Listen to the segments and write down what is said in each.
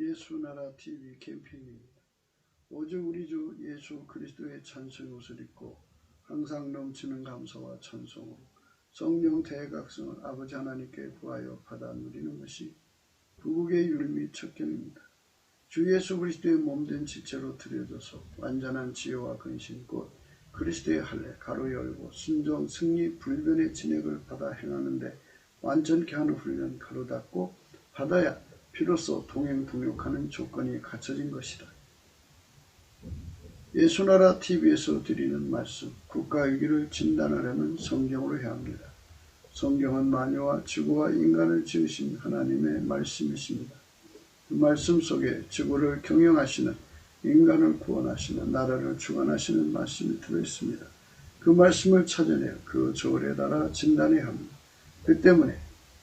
예수나라 TV 캠페인입니다. 오직 우리 주 예수 그리스도의 찬송의 옷을 입고 항상 넘치는 감사와 찬송으로 성령 대각성을 아버지 하나님께 구하여 받아 누리는 것이 부국의 율미 척견입니다. 주 예수 그리스도의 몸된 지체로 드려져서 완전한 지혜와 근신 곧 그리스도의 할례 가로 열고 순종 승리 불변의 진액을 받아 행하는데 완전케 하는 훈련 가로 닫고 받아야 비로소 동행 동역하는 조건이 갖춰진 것이다. 예수나라 TV에서 드리는 말씀 국가위기를 진단하려면 성경으로 해야 합니다. 성경은 만유와 지구와 인간을 지으신 하나님의 말씀이십니다. 그 말씀 속에 지구를 경영하시는 인간을 구원하시는 나라를 주관하시는 말씀이 들어있습니다. 그 말씀을 찾아내어 그 저울에 달아 진단해야 합니다. 그 때문에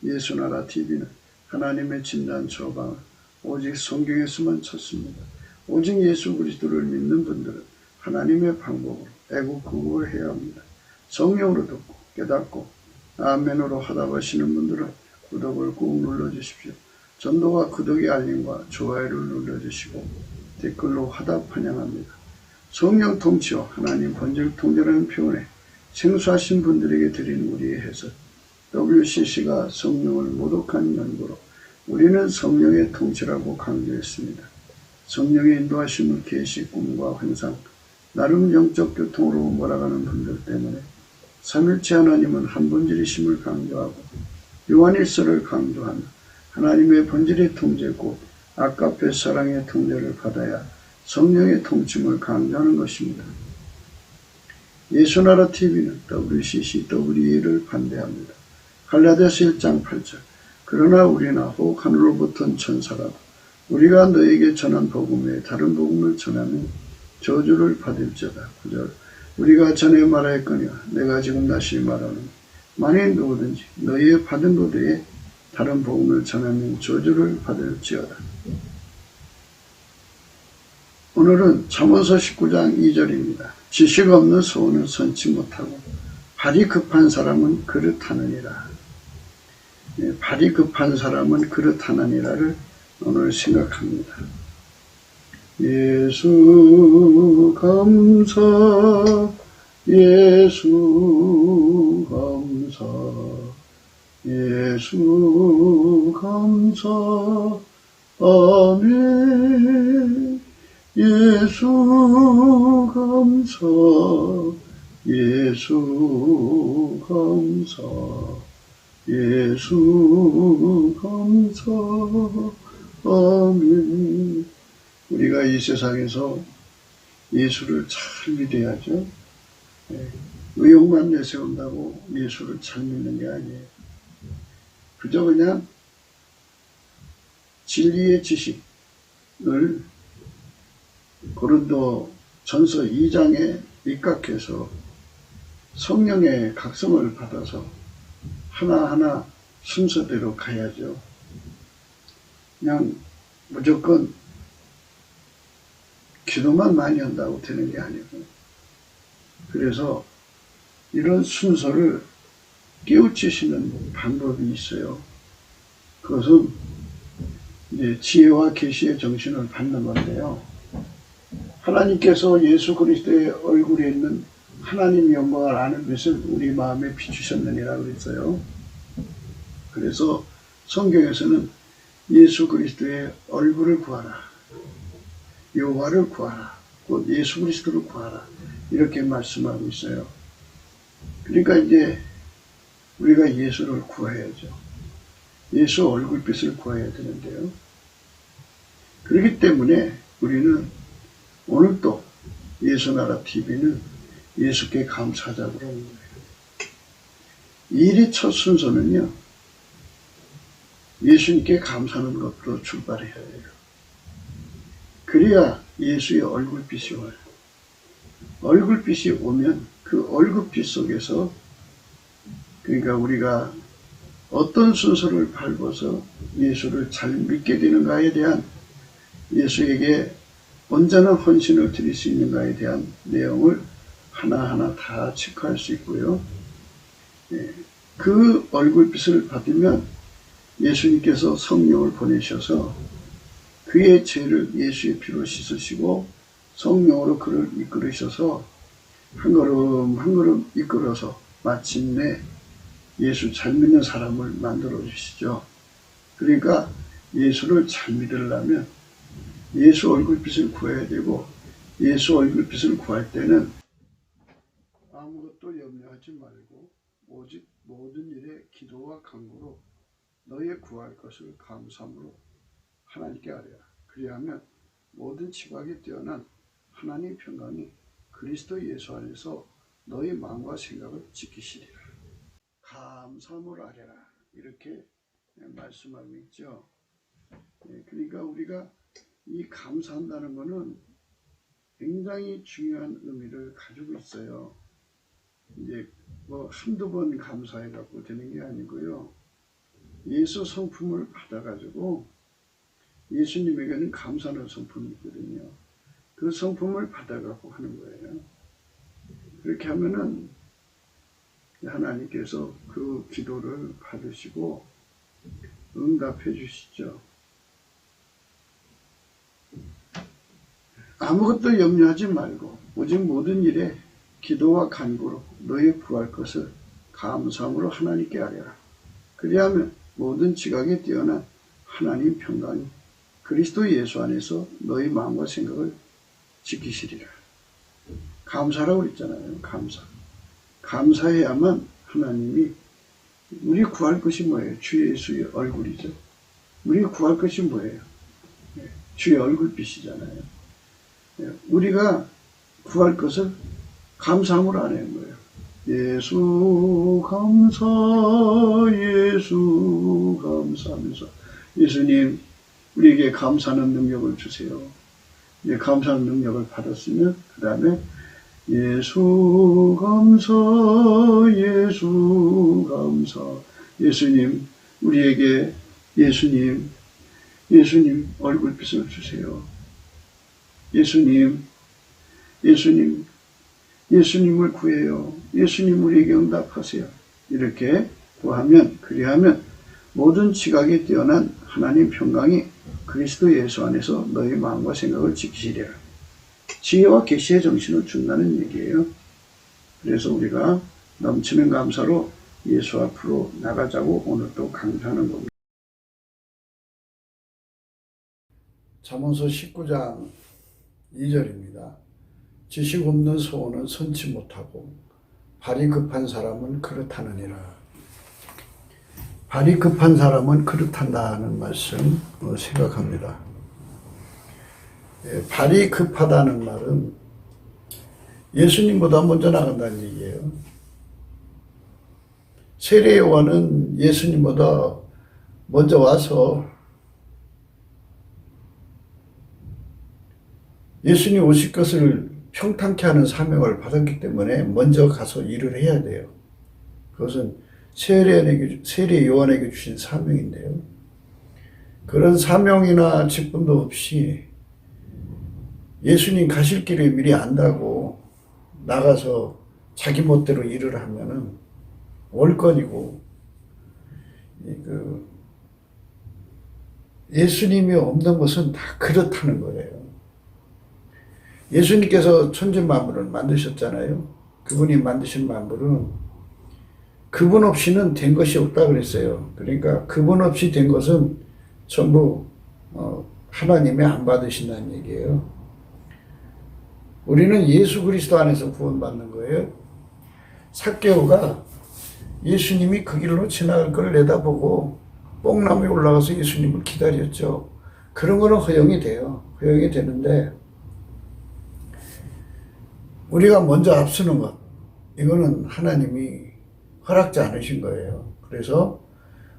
예수나라 TV는 하나님의 진단 처방을 오직 성경에서만 찾습니다. 오직 예수 그리스도를 믿는 분들은 하나님의 방법으로 애국구국을 해야 합니다. 성령으로 듣고 깨닫고 아멘으로 화답하시는 분들은 구독을 꾹 눌러주십시오. 전도와 구독의 알림과 좋아요를 눌러주시고 댓글로 화답 환영합니다. 성령 통치와 하나님 본질 통제라는 표현에 생소하신 분들에게 드리는 우리의 해석 WCC가 성령을 모독한 연구로 우리는 성령의 통치라고 강조했습니다. 성령의 인도하심을 계시, 꿈과 환상, 나름 영적 교통으로 몰아가는 분들 때문에 삼일체 하나님은 한 본질이심을 강조하고 요한일서를 강조하며 하나님의 본질의 통제고 아까페 사랑의 통제를 받아야 성령의 통침을 강조하는 것입니다. 예수나라 TV는 WCC, WE를 반대합니다. 갈라디아서 1장 8절 그러나 우리나 혹 하늘로부터 천사라도 우리가 너에게 전한 복음 외에 다른 복음을 전하면 저주를 받을지어다. 9절 우리가 전에 말하였거니와 내가 지금 다시 말하노니 만일 누구든지 너희의 받은 것 외에 다른 복음을 전하면 저주를 받을지어다. 오늘은 잠언서 19장 2절입니다. 지식 없는 소원은 선치 못하고 발이 급한 사람은 그릇하느니라. 발이 급한 사람은 그릇하느니라를 오늘 생각합니다. 예수 감사 예수 감사 예수 감사 아멘 예수 감사 예수 감사 예수 감사 아멘. 우리가 이 세상에서 예수를 잘 믿어야죠. 의욕만 내세운다고 예수를 잘 믿는 게 아니에요. 그저 그냥 진리의 지식을 고린도 전서 2장에 입각해서 성령의 각성을 받아서 하나하나 순서대로 가야죠. 그냥 무조건 기도만 많이 한다고 되는 게 아니고 그래서 이런 순서를 깨우치시는 방법이 있어요. 그것은 이제 지혜와 계시의 정신을 받는 건데요. 하나님께서 예수 그리스도의 얼굴에 있는 하나님 영광을 아는 것을 우리 마음에 비추셨느니라 그랬어요. 그래서 성경에서는 예수 그리스도의 얼굴을 구하라. 여호와를 구하라. 곧 예수 그리스도를 구하라. 이렇게 말씀하고 있어요. 그러니까 이제 우리가 예수를 구해야죠. 예수 얼굴빛을 구해야 되는데요. 그렇기 때문에 우리는 오늘 또 예수나라 TV는 예수께 감사하자고 그러는 거예요. 일의 첫 순서는요. 예수님께 감사하는 것으로 출발해야 돼요. 그래야 예수의 얼굴빛이 와요. 얼굴빛이 오면 그 얼굴빛 속에서 그러니까 우리가 어떤 순서를 밟아서 예수를 잘 믿게 되는가에 대한 예수에게 온전한 헌신을 드릴 수 있는가에 대한 내용을 하나하나 다 체크할 수 있고요. 그 얼굴빛을 받으면 예수님께서 성령을 보내셔서 그의 죄를 예수의 피로 씻으시고 성령으로 그를 이끌으셔서 한 걸음 한 걸음 이끌어서 마침내 예수 잘 믿는 사람을 만들어 주시죠. 그러니까 예수를 잘 믿으려면 예수 얼굴빛을 구해야 되고, 예수 얼굴빛을 구할 때는 아무것도 염려하지 말고 오직 모든 일에 기도와 간구로 너의 구할 것을 감사함으로 하나님께 아뢰라. 그리하면 모든 지각에 뛰어난 하나님 평강이 그리스도 예수 안에서 너의 마음과 생각을 지키시리라. 감사함으로 아뢰라. 이렇게 말씀하고 있죠. 그러니까 우리가 이 감사한다는 것은 굉장히 중요한 의미를 가지고 있어요. 이제 뭐 한두 번 감사해 갖고 되는 게 아니고요. 예수 성품을 받아가지고 예수님에게는 감사하는 성품이 있거든요. 그 성품을 받아갖고 하는 거예요. 그렇게 하면은 하나님께서 그 기도를 받으시고 응답해 주시죠. 아무것도 염려하지 말고 오직 모든 일에 기도와 간구로 너의 구할 것을 감사함으로 하나님께 아뢰라. 그리하면 모든 지각에 뛰어난 하나님 평강이 그리스도 예수 안에서 너희 마음과 생각을 지키시리라. 감사라고 그랬잖아요. 감사해야만 하나님이, 우리 구할 것이 뭐예요? 주 예수의 얼굴이죠. 우리 구할 것이 뭐예요? 주의 얼굴빛이잖아요. 우리가 구할 것을 감사함으로 하는 거예요. 예수 감사, 예수 감사하면서 예수님 우리에게 감사하는 능력을 주세요. 이제 감사하는 능력을 받았으면 그 다음에 예수 감사, 예수 감사. 예수님 우리에게 예수님 얼굴빛을 주세요. 예수님을 구해요. 예수님 우리에게 응답하세요. 이렇게 구하면, 그리하면 모든 지각에 뛰어난 하나님 평강이 그리스도 예수 안에서 너희 마음과 생각을 지키시리라. 지혜와 계시의 정신을 준다는 얘기예요. 그래서 우리가 넘치는 감사로 예수 앞으로 나가자고 오늘 또 강조하는 겁니다. 잠언서 19장 2절입니다. 지식 없는 소원은 선치 못하고 발이 급한 사람은 그릇하느니라. 발이 급한 사람은 그릇한다는 말씀 생각합니다. 발이 급하다는 말은 예수님보다 먼저 나간다는 얘기예요. 세례 요한은 예수님보다 먼저 와서 예수님 오실 것을 평탄케 하는 사명을 받았기 때문에 먼저 가서 일을 해야 돼요. 그것은 세례 요한에게 주신 사명인데요. 그런 사명이나 직분도 없이 예수님 가실 길을 미리 안다고 나가서 자기 멋대로 일을 하면은 월권이고, 예수님이 없는 것은 다 그렇다는 거예요. 예수님께서 천지 만물을 만드셨잖아요. 그분이 만드신 만물은 그분 없이는 된 것이 없다 그랬어요. 그러니까 그분 없이 된 것은 전부 하나님이 안 받으신다는 얘기예요. 우리는 예수 그리스도 안에서 구원받는 거예요. 삭개오가 예수님이 그 길로 지나갈 걸 내다보고 뽕나무에 올라가서 예수님을 기다렸죠. 그런 거는 허용이 돼요. 허용이 되는데 우리가 먼저 앞서는 것, 이거는 하나님이 허락지 않으신 거예요. 그래서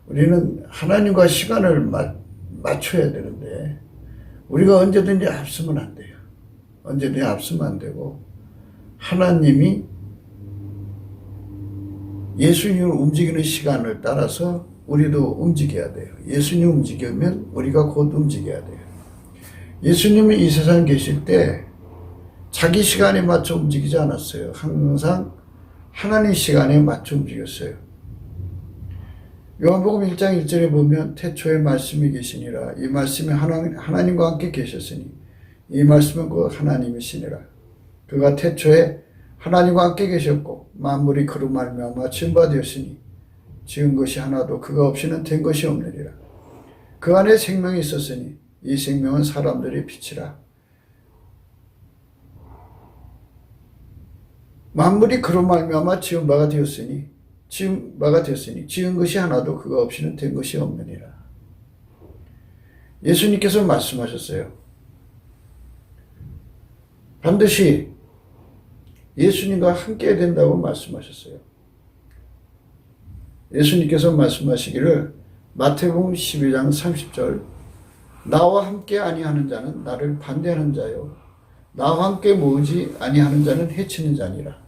우리는 하나님과 시간을 맞춰야 되는데 우리가 언제든지 앞서면 안 돼요. 언제든지 앞서면 안 되고, 하나님이 예수님을 움직이는 시간을 따라서 우리도 움직여야 돼요. 예수님 움직이면 우리가 곧 움직여야 돼요. 예수님이 이 세상에 계실 때 자기 시간에 맞춰 움직이지 않았어요. 항상 하나님 시간에 맞춰 움직였어요. 요한복음 1장 1절에 보면 태초에 말씀이 계시니라. 이 말씀이 하나님과 함께 계셨으니 이 말씀은 그 하나님이시니라. 그가 태초에 하나님과 함께 계셨고 만물이 그로 말미암아 지은 바 되었으니 지은 것이 하나도 그가 없이는 된 것이 없느니라. 그 안에 생명이 있었으니 이 생명은 사람들의 빛이라. 만물이 그로 말미암아 지은 바가 되었으니 지은 것이 하나도 그가 없이는 된 것이 없느니라. 예수님께서 말씀하셨어요. 반드시 예수님과 함께 해야 된다고 말씀하셨어요. 예수님께서 말씀하시기를 마태복음 12장 30절 나와 함께 아니하는 자는 나를 반대하는 자요 나와 함께 모으지 아니하는 자는 해치는 자니라.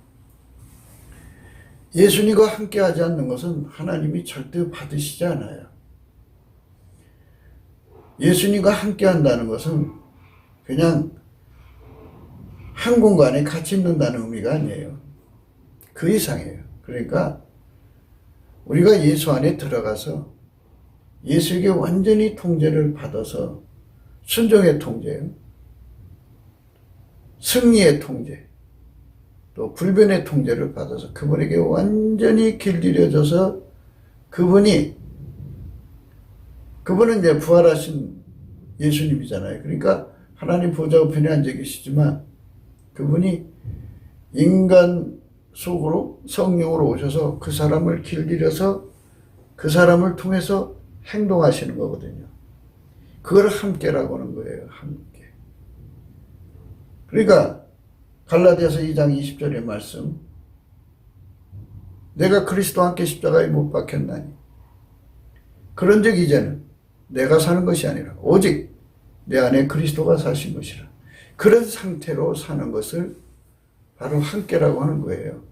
예수님과 함께 하지 않는 것은 하나님이 절대 받으시지 않아요. 예수님과 함께 한다는 것은 그냥 한 공간에 같이 있는다는 의미가 아니에요. 그 이상이에요. 그러니까 우리가 예수 안에 들어가서 예수에게 완전히 통제를 받아서 순종의 통제예요. 승리의 통제, 또 불변의 통제를 받아서 그분에게 완전히 길들여져서 그분은 이제 부활하신 예수님이잖아요. 그러니까 하나님 보좌 우편에 앉아 계시지만 그분이 인간 속으로 성령으로 오셔서 그 사람을 길들여서 그 사람을 통해서 행동하시는 거거든요. 그걸 함께라고 하는 거예요. 함께. 그러니까 갈라디아서 2장 20절의 말씀 내가 그리스도와 함께 십자가에 못 박혔나니 그런즉 이제는 내가 사는 것이 아니라 오직 내 안에 그리스도가 사신 것이라. 그런 상태로 사는 것을 바로 함께라고 하는 거예요.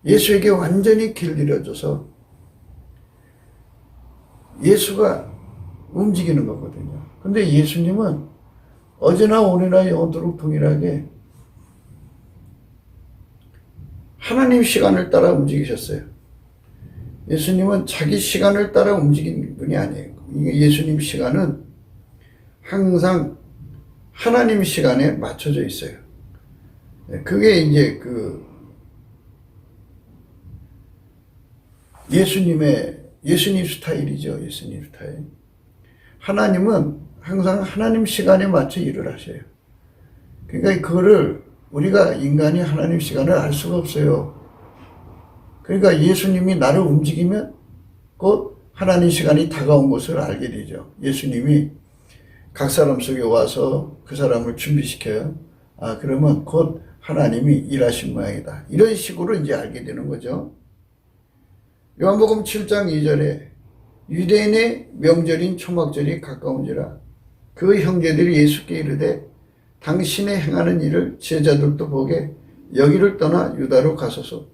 예수에게 완전히 길들여져서 예수가 움직이는 거거든요. 근데 예수님은 어제나 오늘나 영원토록 동일하게 하나님 시간을 따라 움직이셨어요. 예수님은 자기 시간을 따라 움직이는 분이 아니에요. 예수님 시간은 항상 하나님 시간에 맞춰져 있어요. 그게 이제 예수님 스타일이죠. 예수님 스타일. 하나님은 항상 하나님 시간에 맞춰 일을 하셔요. 그러니까 그거를 우리가 인간이 하나님 시간을 알 수가 없어요. 그러니까 예수님이 나를 움직이면 곧 하나님 시간이 다가온 것을 알게 되죠. 예수님이 각 사람 속에 와서 그 사람을 준비시켜요. 그러면 곧 하나님이 일하신 모양이다. 이런 식으로 이제 알게 되는 거죠. 요한복음 7장 2절에 유대인의 명절인 초막절이 가까운지라 그 형제들이 예수께 이르되 당신의 행하는 일을 제자들도 보게 여기를 떠나 유다로 가소서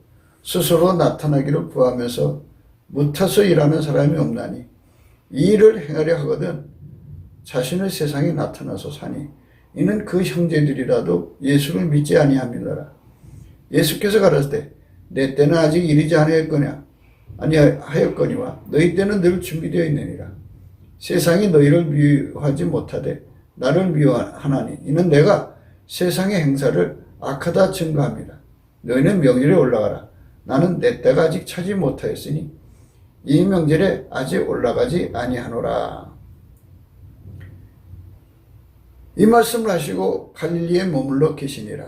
스스로 나타나기를 구하면서 무타서 일하는 사람이 없나니 이 일을 행하려 하거든 자신의 세상에 나타나서 사니 이는 그 형제들이라도 예수를 믿지 아니함이더라. 예수께서 가라사대 내 때는 아직 이르지 아니하였거니와 너희 때는 늘 준비되어 있느니라. 세상이 너희를 미워하지 못하되 나를 미워하나니 이는 내가 세상의 행사를 악하다 증거합니다. 너희는 명절에 올라가라. 나는 내 때가 아직 차지 못하였으니 이 명절에 아직 올라가지 아니하노라. 이 말씀을 하시고 갈릴리에 머물러 계시니라.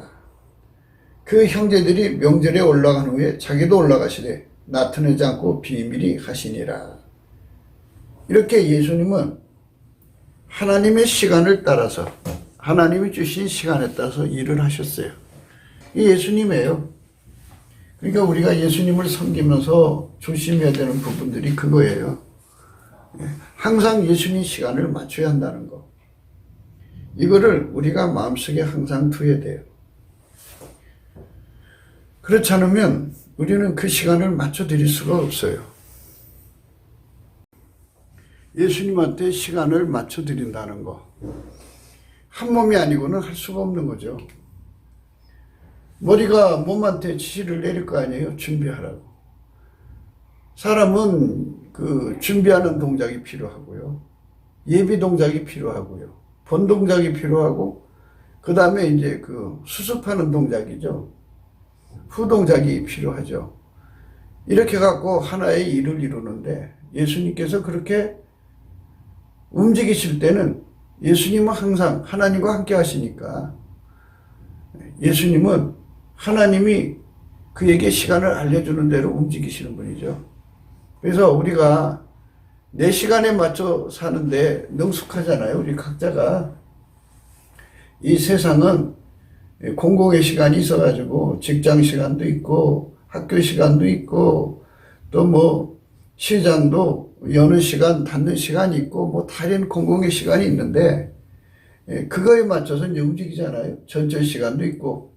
그 형제들이 명절에 올라간 후에 자기도 올라가시되 나타내지 않고 비밀히 하시니라. 이렇게 예수님은 하나님의 시간을 따라서 하나님이 주신 시간에 따라서 일을 하셨어요. 이 예수님이에요. 그러니까 우리가 예수님을 섬기면서 조심해야 되는 부분들이 그거예요. 항상 예수님 시간을 맞춰야 한다는 거. 이거를 우리가 마음속에 항상 두어야 돼요. 그렇지 않으면 우리는 그 시간을 맞춰드릴 수가 없어요. 예수님한테 시간을 맞춰드린다는 거. 한 몸이 아니고는 할 수가 없는 거죠. 머리가 몸한테 지시를 내릴 거 아니에요. 준비하라고. 사람은 그 준비하는 동작이 필요하고요. 예비 동작이 필요하고요. 본 동작이 필요하고, 그 다음에 이제 그 수습하는 동작이죠. 후 동작이 필요하죠. 이렇게 갖고 하나의 일을 이루는데, 예수님께서 그렇게 움직이실 때는 예수님은 항상 하나님과 함께 하시니까, 예수님은 하나님이 그에게 시간을 알려주는 대로 움직이시는 분이죠. 그래서 우리가 내 시간에 맞춰 사는데 능숙하잖아요. 우리 각자가. 이 세상은 공공의 시간이 있어가지고 직장 시간도 있고 학교 시간도 있고 또 뭐 시장도 여는 시간, 닫는 시간이 있고 뭐 다른 공공의 시간이 있는데 그거에 맞춰서 이제 움직이잖아요. 전철 시간도 있고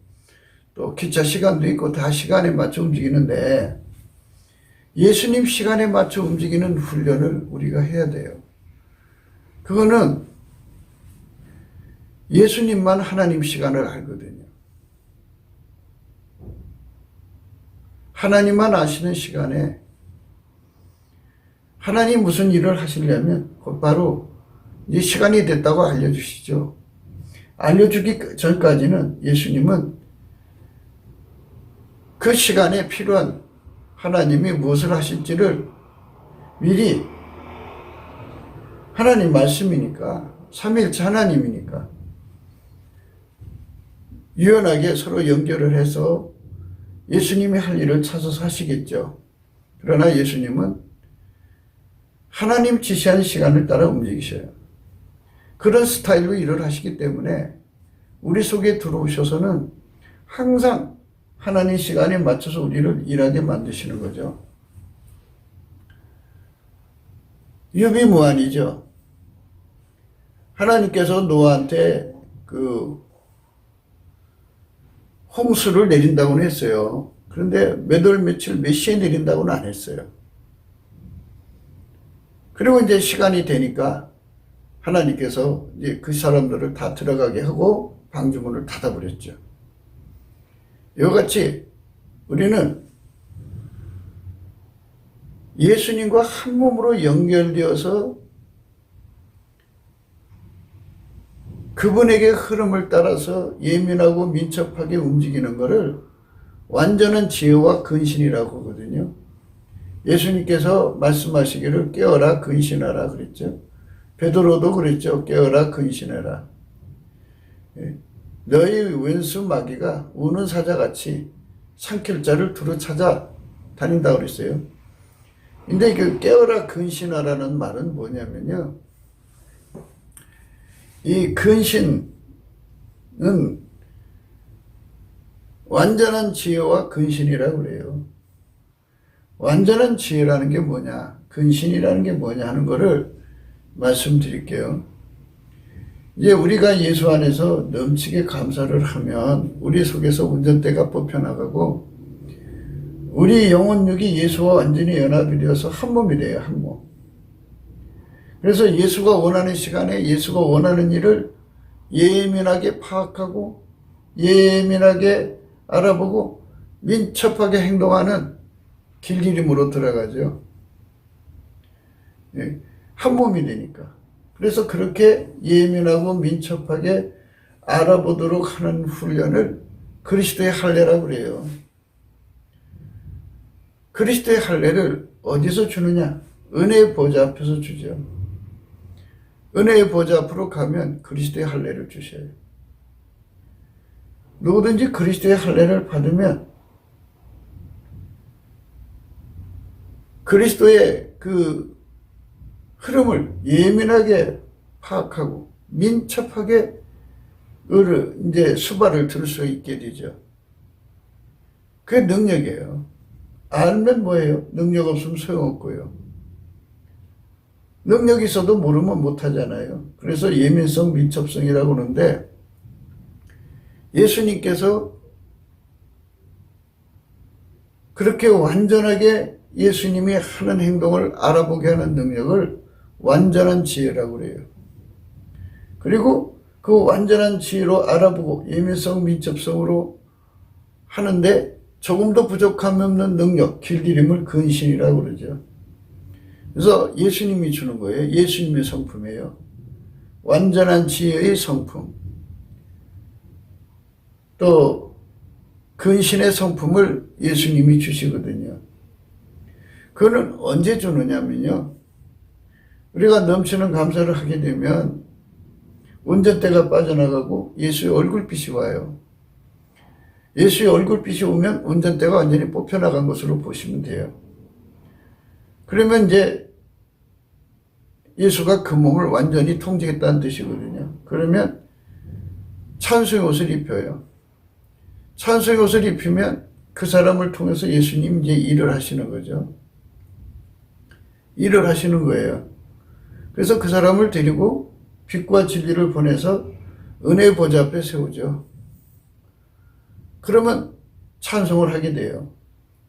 또 기차 시간도 있고 다 시간에 맞춰 움직이는데 예수님 시간에 맞춰 움직이는 훈련을 우리가 해야 돼요. 그거는 예수님만 하나님 시간을 알거든요. 하나님만 아시는 시간에 하나님 무슨 일을 하시려면 곧바로 이제 시간이 됐다고 알려주시죠. 알려주기 전까지는 예수님은 그 시간에 필요한 하나님이 무엇을 하실지를 미리 하나님 말씀이니까 삼위일체 하나님이니까 유연하게 서로 연결을 해서 예수님이 할 일을 찾아서 하시겠죠. 그러나 예수님은 하나님 지시한 시간을 따라 움직이셔요. 그런 스타일로 일을 하시기 때문에 우리 속에 들어오셔서는 항상 하나님 시간에 맞춰서 우리를 일하게 만드시는 거죠. 유비무환이죠. 하나님께서 노아한테 그 홍수를 내린다고는 했어요. 그런데 몇 월 며칠 몇 시에 내린다고는 안 했어요. 그리고 이제 시간이 되니까 하나님께서 이제 그 사람들을 다 들어가게 하고 방주문을 닫아버렸죠. 이같이 우리는 예수님과 한 몸으로 연결되어서 그분에게 흐름을 따라서 예민하고 민첩하게 움직이는 것을 완전한 지혜와 근신이라고 하거든요. 예수님께서 말씀하시기를 깨어라 근신하라 그랬죠. 베드로도 그랬죠. 깨어라 근신해라. 너희 왼수 마귀가 우는 사자같이 삼킬 자를 두루 찾아 다닌다고 그랬어요. 근데 그 깨어라 근신하라는 말은 뭐냐면요. 이 근신은 완전한 지혜와 근신이라고 그래요. 완전한 지혜라는 게 뭐냐, 근신이라는 게 뭐냐 하는 거를 말씀드릴게요. 이제 우리가 예수 안에서 넘치게 감사를 하면 우리 속에서 운전대가 뽑혀나가고 우리 영혼육이 예수와 완전히 연합이 되어서 한 몸이 돼요. 한 몸. 그래서 예수가 원하는 시간에 예수가 원하는 일을 예민하게 파악하고 예민하게 알아보고 민첩하게 행동하는 길들임으로 들어가죠. 한 몸이 되니까. 그래서 그렇게 예민하고 민첩하게 알아보도록 하는 훈련을 그리스도의 할례라고 그래요. 그리스도의 할례를 어디서 주느냐? 은혜의 보좌 앞에서 주죠. 은혜의 보좌 앞으로 가면 그리스도의 할례를 주셔요. 누구든지 그리스도의 할례를 받으면 그리스도의 그 흐름을 예민하게 파악하고 민첩하게 이제 수발을 들 수 있게 되죠. 그게 능력이에요. 알면 뭐예요? 능력 없으면 소용없고요. 능력이 있어도 모르면 못하잖아요. 그래서 예민성, 민첩성이라고 하는데 예수님께서 그렇게 완전하게 예수님이 하는 행동을 알아보게 하는 능력을 완전한 지혜라고 그래요. 그리고 그 완전한 지혜로 알아보고 예민성, 민첩성으로 하는데 조금도 부족함이 없는 능력, 길들임을 근신이라고 그러죠. 그래서 예수님이 주는 거예요. 예수님의 성품이에요. 완전한 지혜의 성품. 또 근신의 성품을 예수님이 주시거든요. 그거는 언제 주느냐면요. 우리가 넘치는 감사를 하게 되면 운전대가 빠져나가고 예수의 얼굴빛이 와요. 예수의 얼굴빛이 오면 운전대가 완전히 뽑혀나간 것으로 보시면 돼요. 그러면 이제 예수가 그 몸을 완전히 통제했다는 뜻이거든요. 그러면 찬송의 옷을 입혀요. 찬송의 옷을 입히면 그 사람을 통해서 예수님 이제 일을 하시는 거죠. 일을 하시는 거예요. 그래서 그 사람을 데리고 빛과 진리를 보내서 은혜의 보좌 앞에 세우죠. 그러면 찬송을 하게 돼요.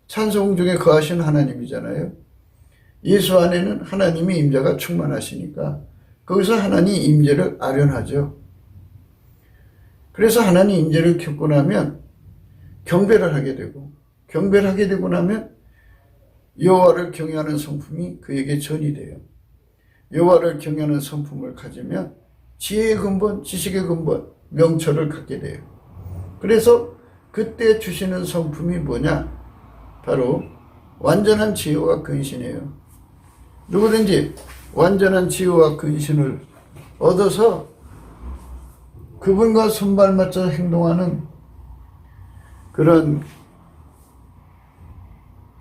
찬송 중에 거하신 하나님이잖아요. 예수 안에는 하나님의 임재가 충만하시니까 거기서 하나님 임재를 아련하죠. 그래서 하나님 임재를 겪고 나면 경배를 하게 되고, 경배를 하게 되고 나면 여호와를 경외하는 성품이 그에게 전이 돼요. 여호와를 경외하는 성품을 가지면 지혜의 근본, 지식의 근본, 명철을 갖게 돼요. 그래서 그때 주시는 성품이 뭐냐? 바로 완전한 지혜와 근신이에요. 누구든지 완전한 지혜와 근신을 얻어서 그분과 손발 맞춰 행동하는 그런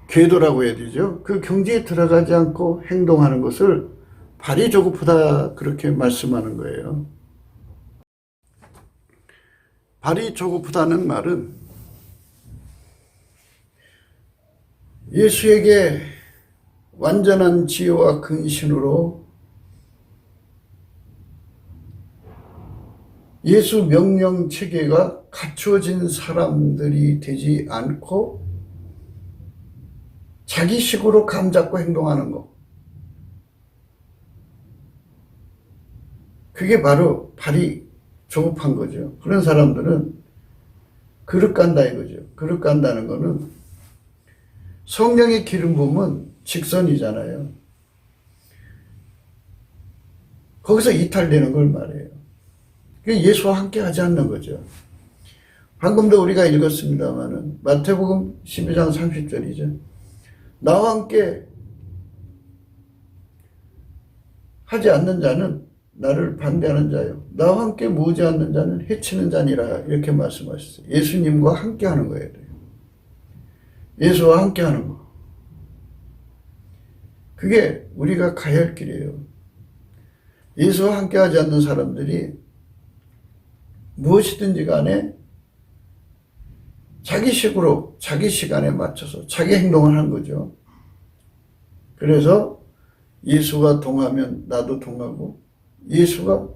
궤도라고 해야 되죠. 그 경지에 들어가지 않고 행동하는 것을 발이 조급하다 그렇게 말씀하는 거예요. 발이 조급하다는 말은 예수에게 완전한 지혜와 근신으로 예수 명령 체계가 갖추어진 사람들이 되지 않고 자기식으로 감잡고 행동하는 것. 그게 바로 발이 조급한 거죠. 그런 사람들은 그릇 간다 이거죠. 그릇 간다는 거는 성령의 기름 부음은 직선이잖아요. 거기서 이탈되는 걸 말해요. 그게 예수와 함께 하지 않는 거죠. 방금도 우리가 읽었습니다마는 마태복음 12장 30절이죠. 나와 함께 하지 않는 자는 나를 반대하는 자요. 나와 함께 모으지 않는 자는 해치는 자니라. 이렇게 말씀하셨어요. 예수님과 함께 하는 거예요. 예수와 함께 하는 거. 그게 우리가 가야 할 길이에요. 예수와 함께 하지 않는 사람들이 무엇이든지 간에 자기식으로 자기 시간에 맞춰서 자기 행동을 하는 거죠. 그래서 예수가 동하면 나도 동하고 예수가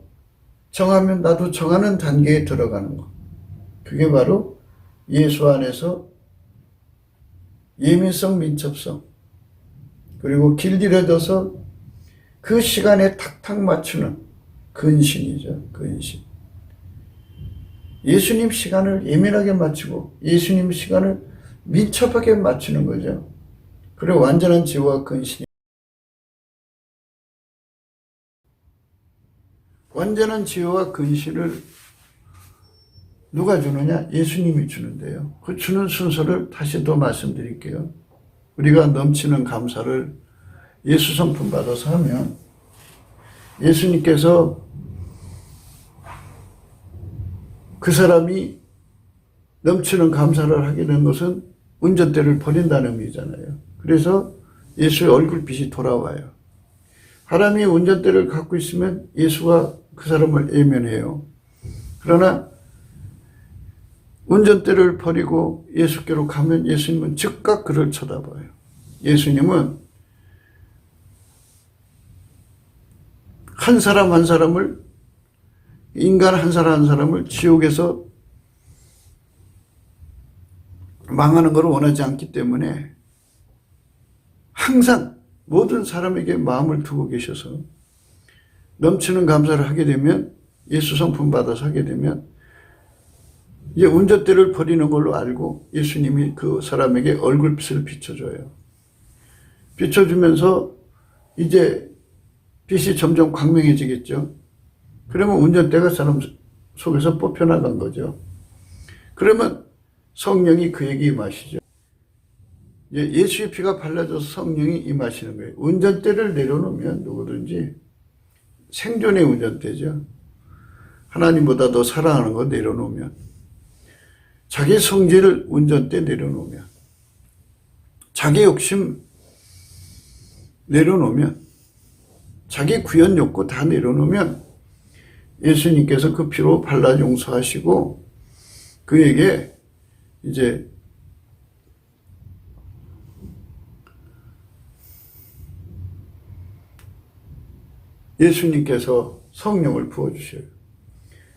정하면 나도 정하는 단계에 들어가는 것. 그게 바로 예수 안에서 예민성, 민첩성, 그리고 길들여져서 그 시간에 탁탁 맞추는 근신이죠. 근신. 예수님 시간을 예민하게 맞추고 예수님 시간을 민첩하게 맞추는 거죠. 그리고 완전한 지혜와 근신이. 완전한 지혜와 근신을 누가 주느냐? 예수님이 주는데요. 그 주는 순서를 다시 또 말씀드릴게요. 우리가 넘치는 감사를 예수 성품 받아서 하면 예수님께서 그 사람이 넘치는 감사를 하게 된 것은 운전대를 버린다는 의미잖아요. 그래서 예수의 얼굴빛이 돌아와요. 사람이 운전대를 갖고 있으면 예수가 그 사람을 외면해요. 그러나 운전대를 버리고 예수께로 가면 예수님은 즉각 그를 쳐다봐요. 예수님은 한 사람 한 사람을, 인간 한 사람 한 사람을 지옥에서 망하는 것을 원하지 않기 때문에 항상 모든 사람에게 마음을 두고 계셔서 넘치는 감사를 하게 되면, 예수 성품 받아서 하게 되면 이제 운전대를 버리는 걸로 알고 예수님이 그 사람에게 얼굴빛을 비춰줘요. 비춰주면서 이제 빛이 점점 광명해지겠죠. 그러면 운전대가 사람 속에서 뽑혀나간 거죠. 그러면 성령이 그에게 임하시죠. 예수의 피가 발라져서 성령이 임하시는 거예요. 운전대를 내려놓으면 누구든지 생존의 운전대죠. 하나님보다 더 사랑하는 거 내려놓으면, 자기 성질을 운전대 내려놓으면, 자기 욕심 내려놓으면, 자기 구현 욕구 다 내려놓으면 예수님께서 그 피로 발라 용서하시고 그에게 이제 예수님께서 성령을 부어주셔요.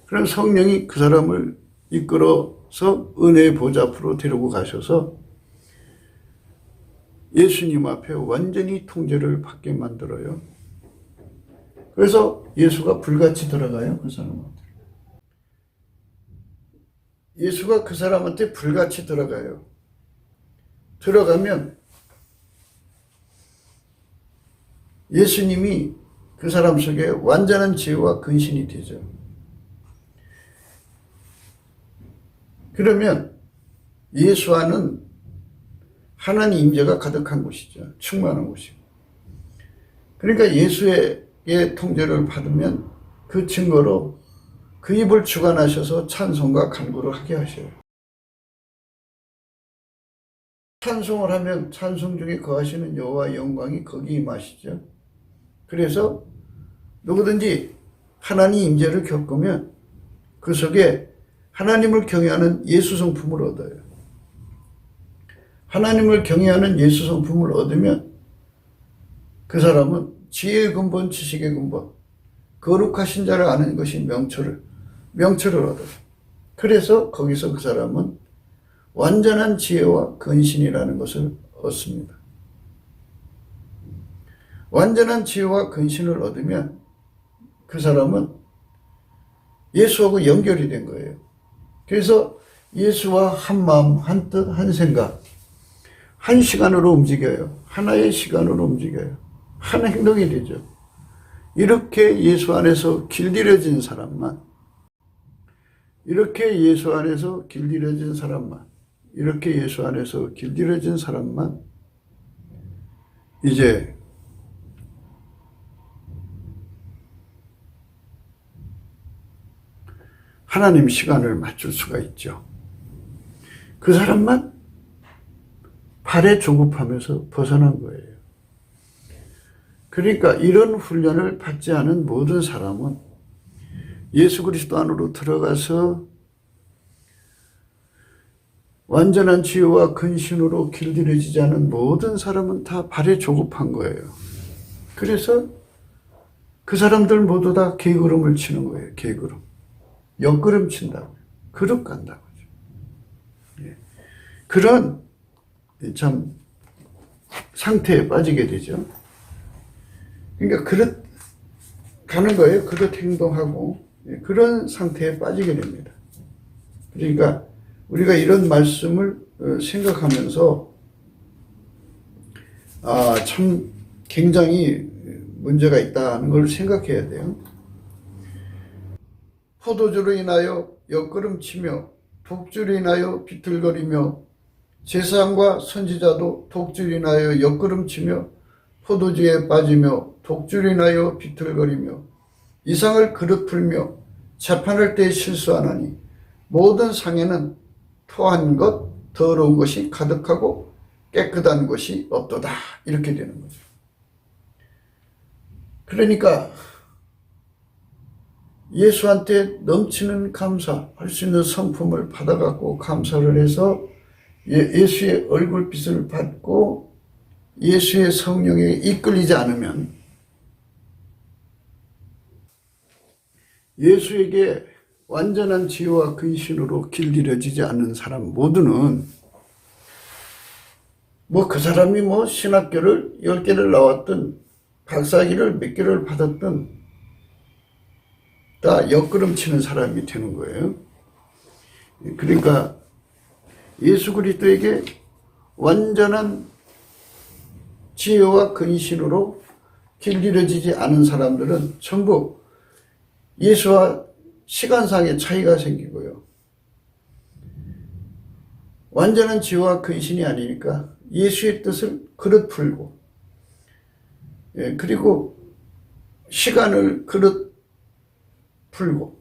그럼 성령이 그 사람을 이끌어서 은혜의 보좌 앞으로 데리고 가셔서 예수님 앞에 완전히 통제를 받게 만들어요. 그래서 예수가 불같이 들어가요, 그 사람한테. 예수가 그 사람한테 불같이 들어가요. 들어가면 예수님이 그 사람 속에 완전한 지혜와 근신이 되죠. 그러면 예수 안은 하나님 임재가 가득한 곳이죠. 충만한 곳이고. 그러니까 예수의 통제를 받으면 그 증거로 그 입을 주관하셔서 찬송과 간구를 하게 하셔요. 찬송을 하면 찬송 중에 거하시는 여호와의 영광이 거기 임하시죠. 그래서 누구든지 하나님 임재를 겪으면 그 속에 하나님을 경외하는 예수 성품을 얻어요. 하나님을 경외하는 예수 성품을 얻으면 그 사람은 지혜의 근본, 지식의 근본, 거룩하신 자를 아는 것이 명철을 얻어요. 그래서 거기서 그 사람은 완전한 지혜와 근신이라는 것을 얻습니다. 완전한 지혜와 근신을 얻으면 그 사람은 예수하고 연결이 된 거예요. 그래서 예수와 한 마음, 한 뜻, 한 생각, 한 시간으로 움직여요. 하나의 시간으로 움직여요. 한 행동이 되죠. 이렇게 예수 안에서 길들여진 사람만, 이렇게 예수 안에서 길들여진 사람만, 이렇게 예수 안에서 길들여진 사람만 이제 하나님 시간을 맞출 수가 있죠. 그 사람만 발에 조급하면서 벗어난 거예요. 그러니까 이런 훈련을 받지 않은 모든 사람은 예수 그리스도 안으로 들어가서 완전한 지혜와 근신으로 길들여지지 않은 모든 사람은 다 발에 조급한 거예요. 그래서 그 사람들 모두 다 개걸음을 치는 거예요. 개걸음. 옆걸음 친다고요. 그릇 간다고요. 예. 그런 참 상태에 빠지게 되죠. 그러니까 그릇 가는 거예요. 그릇 행동하고 그런 상태에 빠지게 됩니다. 그러니까 우리가 이런 말씀을 생각하면서 참 굉장히 문제가 있다는 걸 생각해야 돼요. 포도주로 인하여 옆걸음치며 독주로 인하여 비틀거리며 제사장과 선지자도 독주로 인하여 옆걸음치며 포도주에 빠지며 독주로 인하여 비틀거리며 이상을 그릇 풀며 재판할 때 실수하나니 모든 상에는 토한 것, 더러운 것이 가득하고 깨끗한 것이 없도다. 이렇게 되는 거죠. 그러니까 예수한테 넘치는 감사할 수 있는 성품을 받아갖고 감사를 해서 예수의 얼굴빛을 받고 예수의 성령에 이끌리지 않으면 예수에게 완전한 지혜와 근신으로 길들여지지 않는 사람 모두는 그 사람이 신학교를 10개를 나왔든 박사학위를 몇 개를 받았든 다 옆걸음 치는 사람이 되는 거예요. 그러니까 예수 그리스도에게 완전한 지혜와 근신으로 길들여지지 않은 사람들은 전부 예수와 시간상의 차이가 생기고요. 완전한 지혜와 근신이 아니니까 예수의 뜻을 그릇 풀고, 그리고 시간을 그릇 풀고,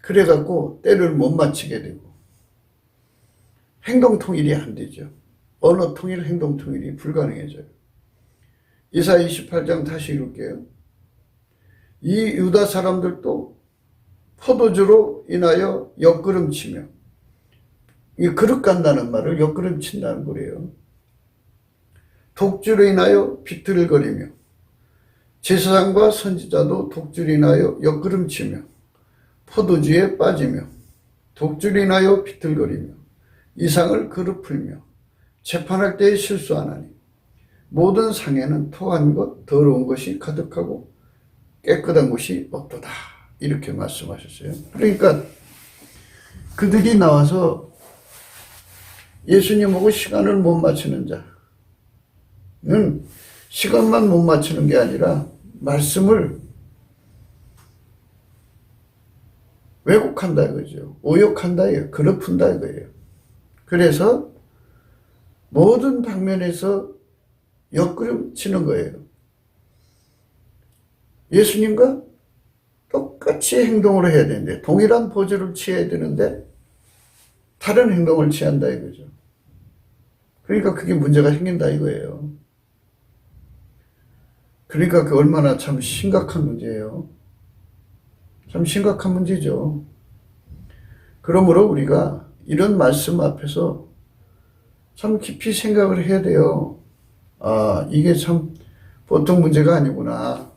그래갖고 때를 못 맞추게 되고, 행동 통일이 안 되죠. 언어 통일, 행동 통일이 불가능해져요. 이사야 28장 다시 읽을게요. 이 유다 사람들도 포도주로 인하여 옆구름치며, 이 그릇 간다는 말을 옆구름친다는 거예요. 독주로 인하여 비틀거리며, 제사장과 선지자도 독주로 인하여 옆구름치며 포도주에 빠지며 독주로 인하여 비틀거리며 이상을 그릇 풀며 재판할 때에 실수하나니 모든 상에는 토한 것 더러운 것이 가득하고 깨끗한 것이 없도다. 이렇게 말씀하셨어요. 그러니까 그들이 나와서 예수님하고 시간을 못 맞추는 자는 시간만 못 맞추는 게 아니라 말씀을 왜곡한다 이거죠. 오역한다 이거예요. 그릇 푼다 이거예요. 그래서 모든 방면에서 옆구름 치는 거예요. 예수님과 똑같이 행동을 해야 되는데, 동일한 포즈를 취해야 되는데 다른 행동을 취한다 이거죠. 그러니까 그게 문제가 생긴다 이거예요. 그러니까 그 얼마나 참 심각한 문제예요. 참 심각한 문제죠. 그러므로 우리가 이런 말씀 앞에서 참 깊이 생각을 해야 돼요. 아, 이게 참 보통 문제가 아니구나.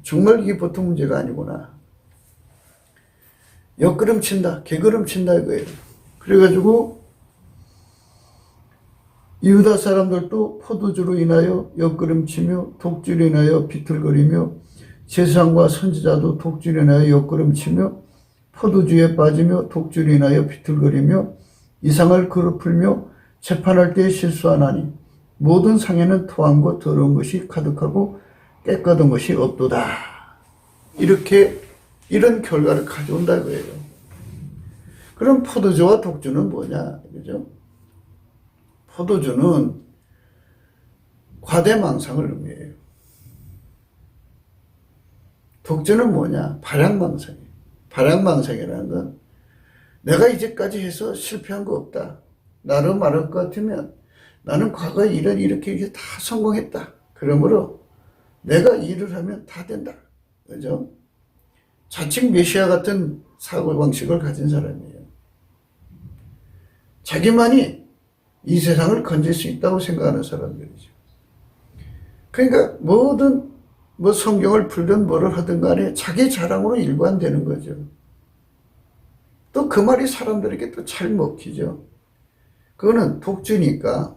정말 이게 보통 문제가 아니구나. 옆구름 친다, 개구름 친다 이거예요. 그래가지고 유다 사람들도 포도주로 인하여 옆구름치며 독주로 인하여 비틀거리며 제사장과 선지자도 독주로 인하여 옆구름치며 포도주에 빠지며 독주로 인하여 비틀거리며 이상을 그릇 풀며 재판할 때 실수하나니 모든 상에는 토한 것 더러운 것이 가득하고 깨끗한 것이 없도다. 이렇게 이런 결과를 가져온다 거예요. 그럼 포도주와 독주는 뭐냐, 그죠? 포도주는 과대망상을 의미해요. 독주는 뭐냐? 발양망상이에요. 발양망상이라는 건 내가 이제까지 해서 실패한 거 없다. 나로 말할 것 같으면 나는 과거에 이렇게 다 성공했다. 그러므로 내가 일을 하면 다 된다. 그죠? 자칭 메시아 같은 사고방식을 가진 사람이에요. 자기만이 이 세상을 건질 수 있다고 생각하는 사람들이죠. 그러니까 모든 성경을 풀든 뭐를 하든 간에 자기 자랑으로 일관되는 거죠. 또 그 말이 사람들에게 또 잘 먹히죠. 그거는 독주니까.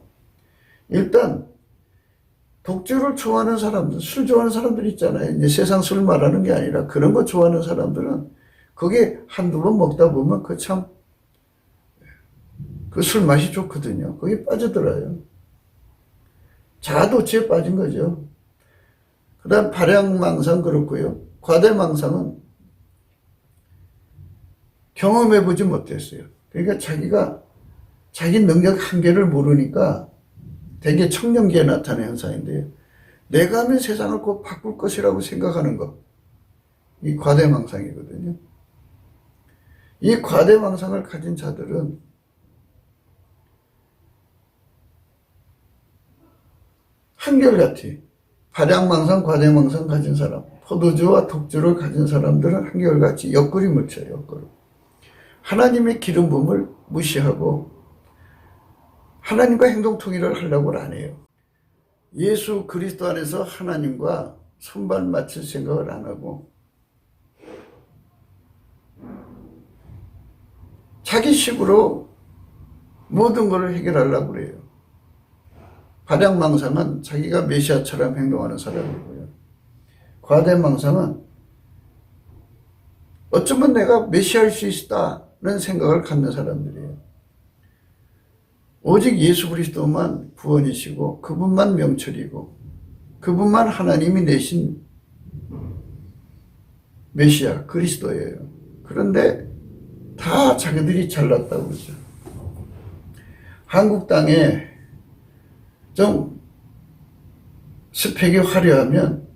일단 독주를 좋아하는 사람들, 술 좋아하는 사람들 있잖아요. 이제 세상 술 말하는 게 아니라 그런 거 좋아하는 사람들은 그게 한두 번 먹다 보면 그 술 맛이 좋거든요. 거기에 빠져들어요. 자아도취에 빠진 거죠. 그 다음 발양망상 그렇고요. 과대망상은 경험해보지 못했어요. 그러니까 자기가 자기 능력 한계를 모르니까 되게 청년기에 나타나는 현상인데요. 내가 하면 세상을 꼭 바꿀 것이라고 생각하는 것. 이 과대망상이거든요. 이 과대망상을 가진 자들은 한결같이 발양망상, 과대망상 가진 사람, 포도주와 독주를 가진 사람들은 한결같이 옆구림을 쳐요. 옆구림. 하나님의 기름 부음을 무시하고 하나님과 행동 통일을 하려고 안 해요. 예수 그리스도 안에서 하나님과 손발 맞출 생각을 안 하고 자기 식으로 모든 것을 해결하려고 그래요. 발양망상은 자기가 메시아처럼 행동하는 사람이고요. 과대망상은 어쩌면 내가 메시아일 수 있다는 생각을 갖는 사람들이에요. 오직 예수 그리스도만 구원이시고 그분만 명철이고 그분만 하나님이 내신 메시아 그리스도예요. 그런데 다 자기들이 잘났다고 그러죠. 한국 땅에 좀 스펙이 화려하면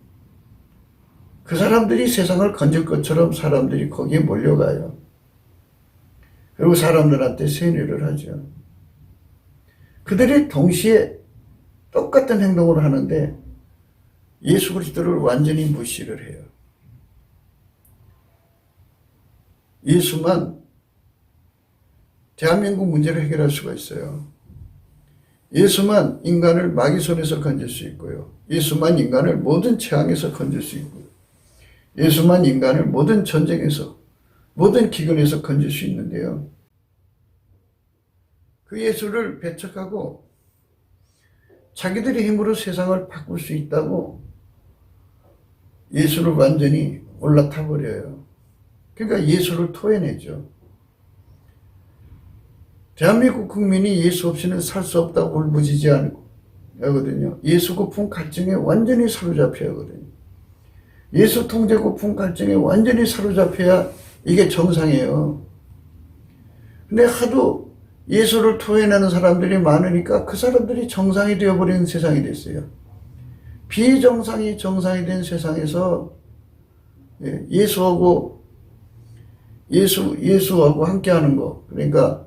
그 사람들이 세상을 건질 것처럼 사람들이 거기에 몰려가요. 그리고 사람들한테 세뇌를 하죠. 그들이 동시에 똑같은 행동을 하는데 예수 그리스도를 완전히 무시를 해요. 예수만 대한민국 문제를 해결할 수가 있어요. 예수만 인간을 마귀 손에서 건질 수 있고요. 예수만 인간을 모든 재앙에서 건질 수 있고요. 예수만 인간을 모든 전쟁에서, 모든 기근에서 건질 수 있는데요. 그 예수를 배척하고 자기들의 힘으로 세상을 바꿀 수 있다고 예수를 완전히 올라타 버려요. 그러니까 예수를 토해내죠. 대한민국 국민이 예수 없이는 살 수 없다고 울부짖지 하거든요. 예수 고품 갈증에 완전히 사로잡혀야 하거든요. 예수 통제 고품 갈증에 완전히 사로잡혀야 이게 정상이에요. 근데 하도 예수를 토해내는 사람들이 많으니까 그 사람들이 정상이 되어버리는 세상이 됐어요. 비정상이 정상이 된 세상에서 예수하고 함께하는 거, 그러니까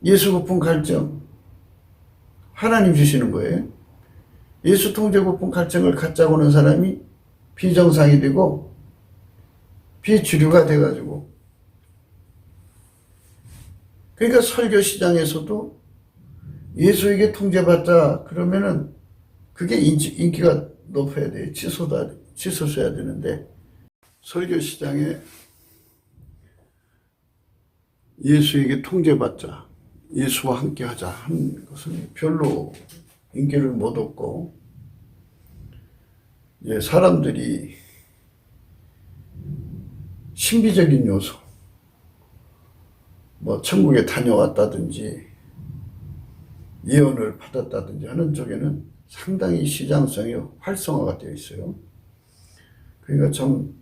예수 고품 갈증 하나님 주시는 거예요. 예수 통제 고품 갈증을 갖자고 하는 사람이 비정상이 되고 비주류가 돼가지고, 그러니까 설교 시장에서도 예수에게 통제받자 그러면은 그게 인기가 높아야 돼요. 치솟아야 되는데, 설교 시장에 예수에게 통제받자, 예수와 함께 하자 하는 것은 별로 인기를 못 얻고, 이제 사람들이 신비적인 요소, 뭐 천국에 다녀왔다든지 예언을 받았다든지 하는 쪽에는 상당히 시장성이 활성화가 되어 있어요. 그러니까 좀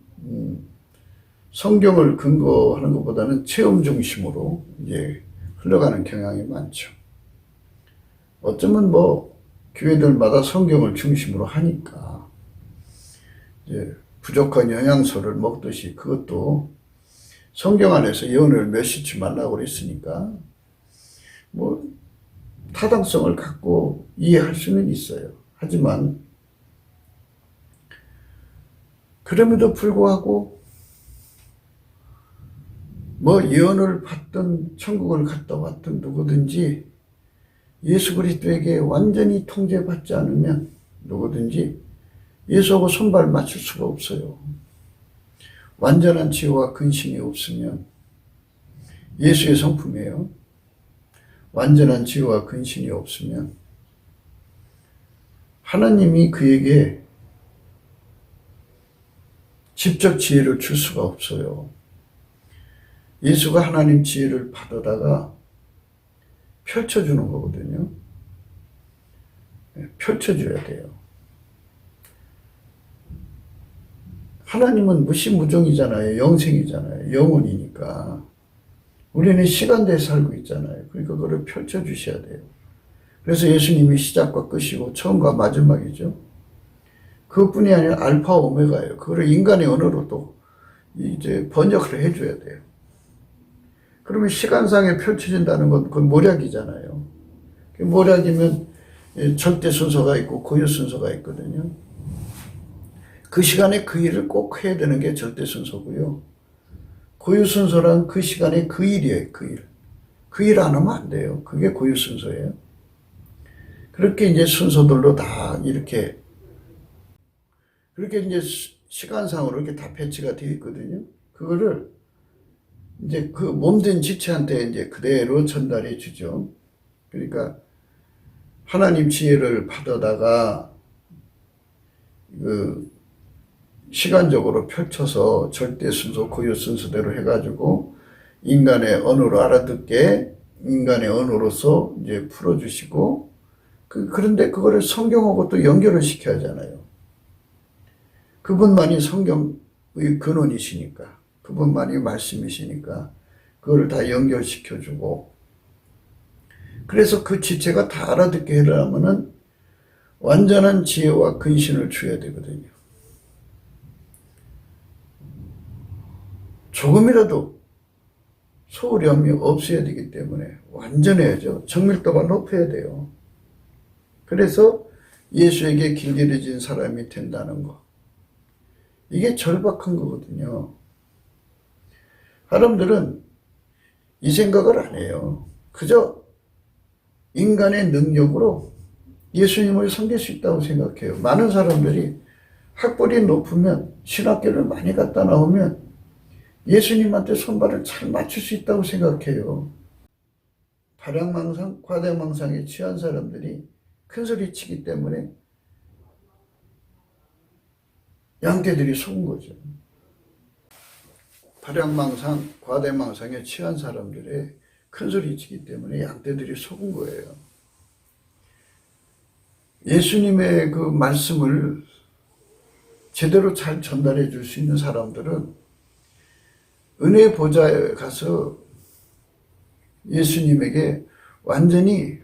성경을 근거하는 것보다는 체험 중심으로 이제 흘러가는 경향이 많죠. 어쩌면 뭐 교회들마다 성경을 중심으로 하니까 이제 부족한 영양소를 먹듯이 그것도 성경 안에서 예언을 멸시치 말라고 그랬으니까 뭐 타당성을 갖고 이해할 수는 있어요. 하지만 그럼에도 불구하고 뭐 예언을 받든 천국을 갔다 왔든 누구든지 예수 그리스도에게 완전히 통제받지 않으면 누구든지 예수하고 손발 맞출 수가 없어요. 완전한 지혜와 근신이 없으면 예수의 성품이에요. 완전한 지혜와 근신이 없으면 하나님이 그에게 직접 지혜를 줄 수가 없어요. 예수가 하나님 지혜를 받아다가 펼쳐주는 거거든요. 펼쳐줘야 돼요. 하나님은 무시무종이잖아요. 영생이잖아요. 영혼이니까. 우리는 시간대에 살고 있잖아요. 그러니까 그걸 펼쳐주셔야 돼요. 그래서 예수님이 시작과 끝이고 처음과 마지막이죠. 그것뿐이 아니라 알파 오메가예요. 그거를 인간의 언어로 또 이제 번역을 해줘야 돼요. 그러면 시간상에 펼쳐진다는 건 그건 모략이잖아요. 모략이면 절대 순서가 있고 고유 순서가 있거든요. 그 시간에 그 일을 꼭 해야 되는 게 절대 순서고요. 고유 순서란 그 시간에 그 일이에요. 그 일. 그 일 안 하면 안 돼요. 그게 고유 순서예요. 그렇게 이제 순서들로 다 이렇게 그렇게 이제 시간상으로 이렇게 다 배치가 되어 있거든요. 그거를 이제 그 몸된 지체한테 이제 그대로 전달해 주죠. 그러니까 하나님 지혜를 받아다가 그 시간적으로 펼쳐서 절대 순서, 고유 순서대로 해가지고 인간의 언어로 알아듣게 인간의 언어로서 이제 풀어주시고 그런데 그거를 성경하고 또 연결을 시켜야 하잖아요. 그분만이 성경의 근원이시니까, 그분만이 말씀이시니까 그거를 다 연결시켜주고, 그래서 그 지체가 다 알아듣게 하려면은 완전한 지혜와 근신을 줘야 되거든요. 조금이라도 소홀함이 없어야 되기 때문에 완전해야죠. 정밀도가 높아야 돼요. 그래서 예수에게 길들여진 사람이 된다는 거. 이게 절박한 거거든요. 사람들은 이 생각을 안 해요. 그저 인간의 능력으로 예수님을 섬길 수 있다고 생각해요. 많은 사람들이 학벌이 높으면, 신학교를 많이 갔다 나오면 예수님한테 손발을 잘 맞출 수 있다고 생각해요. 발양망상, 과대망상에 취한 사람들이 큰소리 치기 때문에 양떼들이 속은 거죠. 발양망상, 과대망상에 취한 사람들의 큰소리 치기 때문에 양떼들이 속은 거예요. 예수님의 그 말씀을 제대로 잘 전달해 줄 수 있는 사람들은 은혜 보좌에 가서 예수님에게 완전히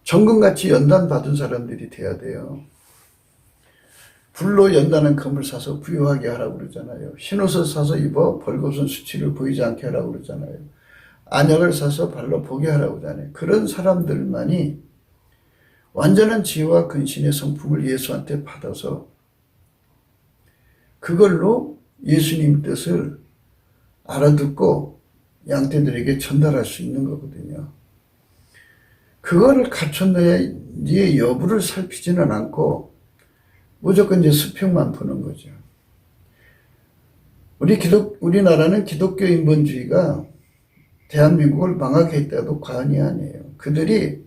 정금같이 연단받은 사람들이 돼야 돼요. 불로 연단한 금을 사서 부유하게 하라고 그러잖아요. 흰옷을 사서 입어 벌거벗은 수치를 보이지 않게 하라고 그러잖아요. 안약을 사서 발로 보게 하라고 하잖아요. 그런 사람들만이 완전한 지혜와 근신의 성품을 예수한테 받아서 그걸로 예수님 뜻을 알아듣고 양떼들에게 전달할 수 있는 거거든요. 그거를 갖췄느냐의 여부를 살피지는 않고 무조건 이제 수평만 보는 거죠. 우리나라는 기독교 인본주의가 대한민국을 망하게 했다도 과언이 아니에요. 그들이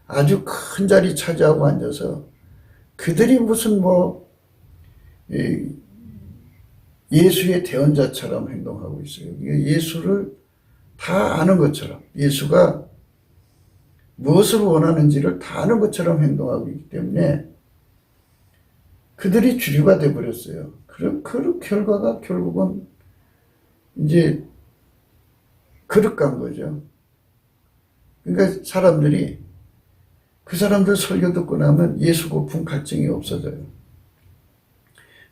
아주 큰 자리 차지하고 앉아서 그들이 무슨 예수의 대언자처럼 행동하고 있어요. 예수를 다 아는 것처럼, 예수가 무엇을 원하는지를 다 아는 것처럼 행동하고 있기 때문에 그들이 주류가 되어버렸어요. 그 결과가 결국은 이제 그릇 간 거죠. 그러니까 사람들이 그 사람들 설교 듣고 나면 예수 고품 갈증이 없어져요.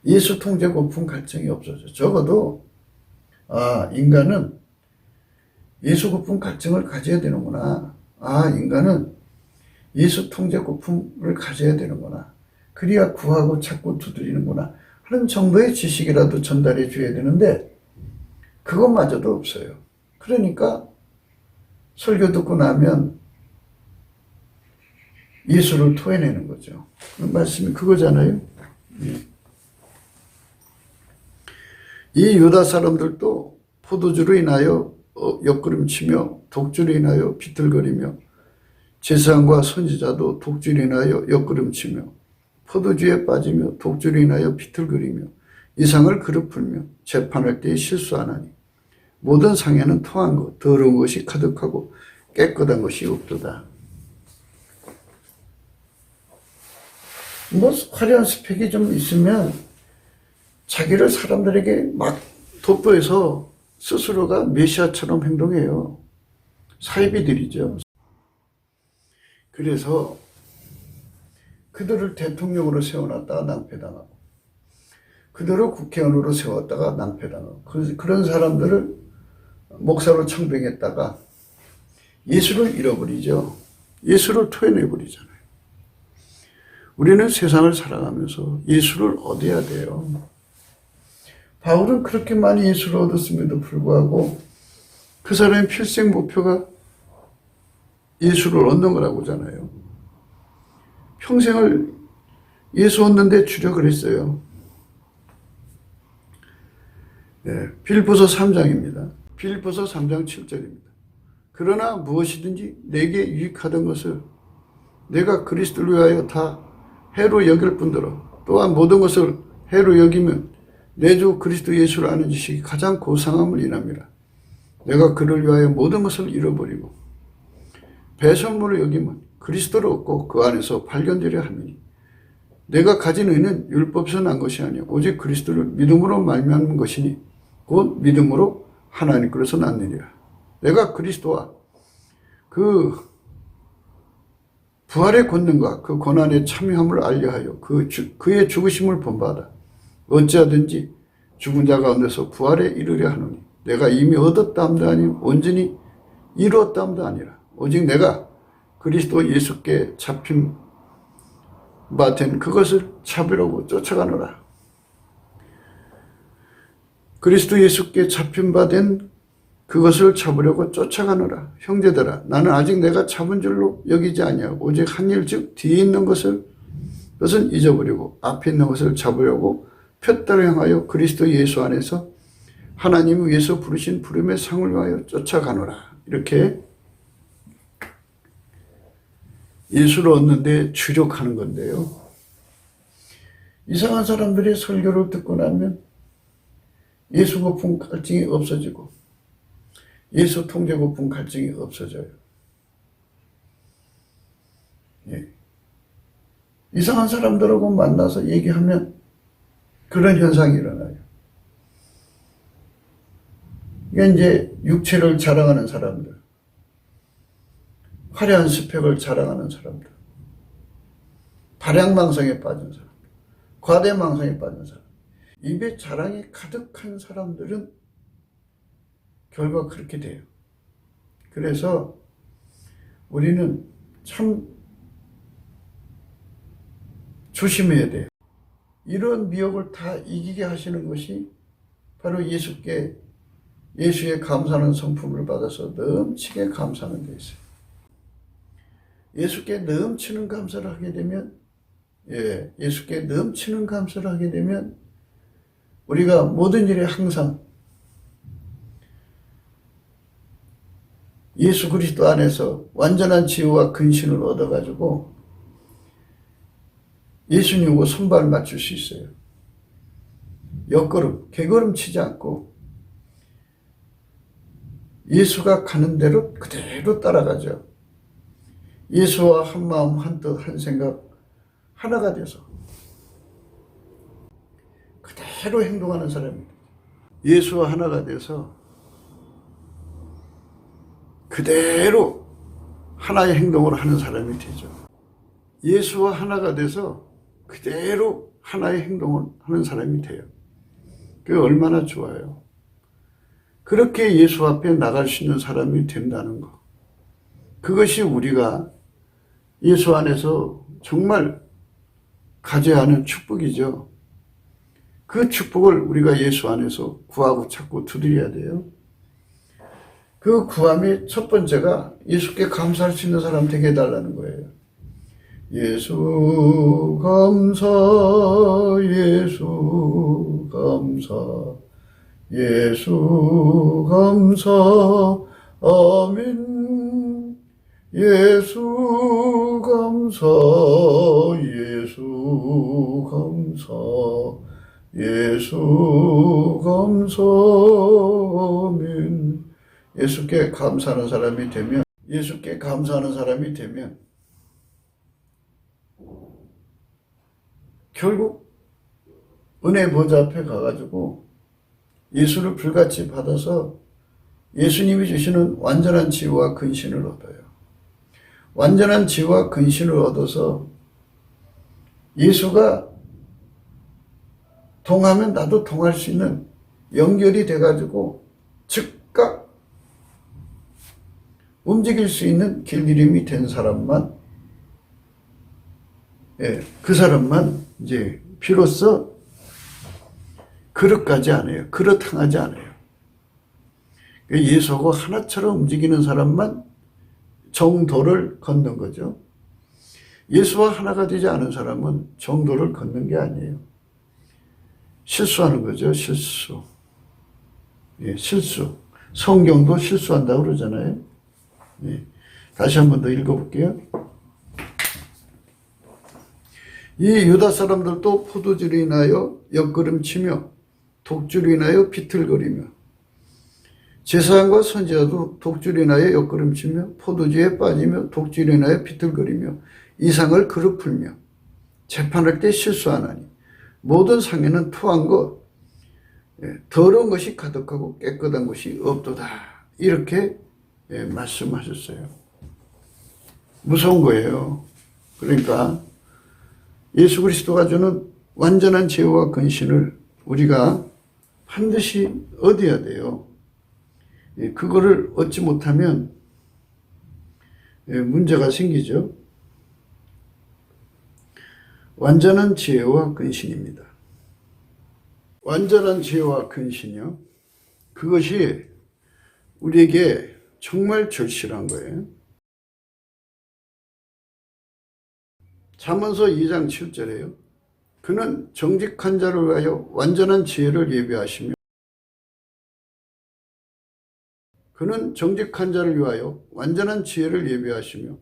예수 통제 고품 갈증이 없어져요. 적어도 인간은 예수 고품 갈증을 가져야 되는구나. 인간은 예수 통제 고품을 가져야 되는구나. 그래야 구하고 찾고 두드리는구나 하는 정도의 지식이라도 전달해 줘야 되는데 그것마저도 없어요. 그러니까 설교 듣고 나면 예수를 토해내는 거죠. 그 말씀이 그거잖아요. 이 유다 사람들도 포도주로 인하여 옆구름치며 독주로 인하여 비틀거리며 제사장과 선지자도 독주로 인하여 옆구름치며 포도주에 빠지며 독주로 인하여 비틀거리며 이상을 그릇 풀며 재판할 때에 실수하나니 모든 상에는 통한 것 더러운 것이 가득하고 깨끗한 것이 없도다. 화려한 스펙이 좀 있으면 자기를 사람들에게 막 돋보여서 스스로가 메시아처럼 행동해요. 사이비들이죠. 그래서 그들을 대통령으로 세워놨다가 낭패당하고 그들을 국회의원으로 세웠다가 낭패당하고 그런 사람들을 목사로 청빙했다가 예수를 잃어버리죠. 예수를 토해내버리잖아요. 우리는 세상을 살아가면서 예수를 얻어야 돼요. 바울은 그렇게 많이 예수를 얻었음에도 불구하고 그 사람의 필생 목표가 예수를 얻는 거라고 하잖아요. 평생을 예수 얻는 데 주력을 했어요. 빌립보서 3장입니다. 빌립보서 3장 7절입니다. 그러나 무엇이든지 내게 유익하던 것을 내가 그리스도를 위하여 다 해로 여길 뿐더러 또한 모든 것을 해로 여기면 내 주 그리스도 예수를 아는 지식이 가장 고상함을 인함이라. 내가 그를 위하여 모든 것을 잃어버리고 배설물을 여기면 그리스도를 얻고 그 안에서 발견되려 함이니 내가 가진 의는 율법에서 난 것이 아니요 오직 그리스도를 믿음으로 말미암은 것이니 곧 믿음으로 하나님께로서 났느니라. 내가 그리스도와 그 부활의 권능과 그 고난에 참여함을 알려하여 그의 죽으심을 본받아 어찌하든지 죽은 자 가운데서 부활에 이르려 하노니 내가 이미 얻었다 함도 아니요 온전히 이루었다 함도 아니라 오직 내가 그리스도 예수께 잡힌 바 된 그것을 잡으려고 쫓아가노라. 그리스도 예수께 잡힌 바 된 그것을 잡으려고 쫓아가노라. 형제들아 나는 아직 내가 잡은 줄로 여기지 아니하고 오직 한 일 즉 뒤에 있는 것은 잊어버리고 앞에 있는 것을 잡으려고 표대로 향하여 그리스도 예수 안에서 하나님이 위에서 부르신 부름의 상을 위하여 쫓아가노라. 이렇게 예수를 얻는 데 주력하는 건데요. 이상한 사람들이 설교를 듣고 나면 예수 고픈 갈증이 없어지고 예수 통제 고픈 갈증이 없어져요. 예. 이상한 사람들하고 만나서 얘기하면 그런 현상이 일어나요. 이게 이제 육체를 자랑하는 사람들, 화려한 스펙을 자랑하는 사람들, 발양망상에 빠진 사람들, 과대망상에 빠진 사람, 입에 자랑이 가득한 사람들은 결과 그렇게 돼요. 그래서 우리는 참 조심해야 돼요. 이런 미혹을 다 이기게 하시는 것이 바로 예수의 감사하는 성품을 받아서 넘치게 감사하는 데 있어요. 예수께 넘치는 감사를 하게 되면, 예수께 넘치는 감사를 하게 되면 우리가 모든 일에 항상 예수 그리스도 안에서 완전한 지혜와 근신을 얻어가지고 예수님하고 손발 맞출 수 있어요. 옆걸음, 개걸음 치지 않고 예수가 가는 대로 그대로 따라가죠. 예수와 한 마음, 한 뜻, 한 생각 하나가 돼서 그대로 행동하는 사람입니다. 예수와 하나가 돼서 그대로 하나의 행동을 하는 사람이 되죠. 예수와 하나가 돼서 그대로 하나의 행동을 하는 사람이 돼요. 그게 얼마나 좋아요. 그렇게 예수 앞에 나갈 수 있는 사람이 된다는 거. 그것이 우리가 예수 안에서 정말 가져야 하는 축복이죠. 그 축복을 우리가 예수 안에서 구하고 찾고 두드려야 돼요. 그 구함의 첫 번째가 예수께 감사할 수 있는 사람 되게 해달라는 거예요. 예수 감사, 예수 감사, 예수 감사, 아멘. 예수 감사, 예수 감사, 예수 감사, 아멘. 예수께 감사하는 사람이 되면, 예수께 감사하는 사람이 되면 결국 은혜 보좌 앞에 가가지고 예수를 불같이 받아서 예수님이 주시는 완전한 지혜와 근신을 얻어요. 완전한 지혜와 근신을 얻어서 예수가 통하면 나도 통할 수 있는 연결이 돼가지고 즉각 움직일 수 있는 길들임이 된 사람만, 그 사람만 이제 비로소 그릇까지 안 해요. 그릇 향하지 않아요. 예수하고 하나처럼 움직이는 사람만 정도를 걷는 거죠. 예수와 하나가 되지 않은 사람은 정도를 걷는 게 아니에요. 실수하는 거죠. 실수. 실수. 성경도 실수한다고 그러잖아요. 다시 한 번 더 읽어볼게요. 이 유다 사람들도 포도주로 인하여 옆걸음치며 독주로 인하여 비틀거리며 제사장과 선지자도 독주를 인하여 옆구름치며 포도주에 빠지며 독주를 인하여 비틀거리며 이상을 그릇 풀며 재판할 때 실수하나니 모든 상에는 토한 것 더러운 것이 가득하고 깨끗한 것이 없도다. 이렇게 말씀하셨어요. 무서운 거예요. 그러니까 예수 그리스도가 주는 완전한 제어와 근신을 우리가 반드시 얻어야 돼요. 그거를 얻지 못하면 문제가 생기죠. 완전한 지혜와 근신입니다. 완전한 지혜와 근신이요. 그것이 우리에게 정말 절실한 거예요. 잠언서 2장 7절에요. 그는 정직한 자를 위하여 완전한 지혜를 예비하시며 그는 정직한 자를 위하여 완전한 지혜를 예비하시며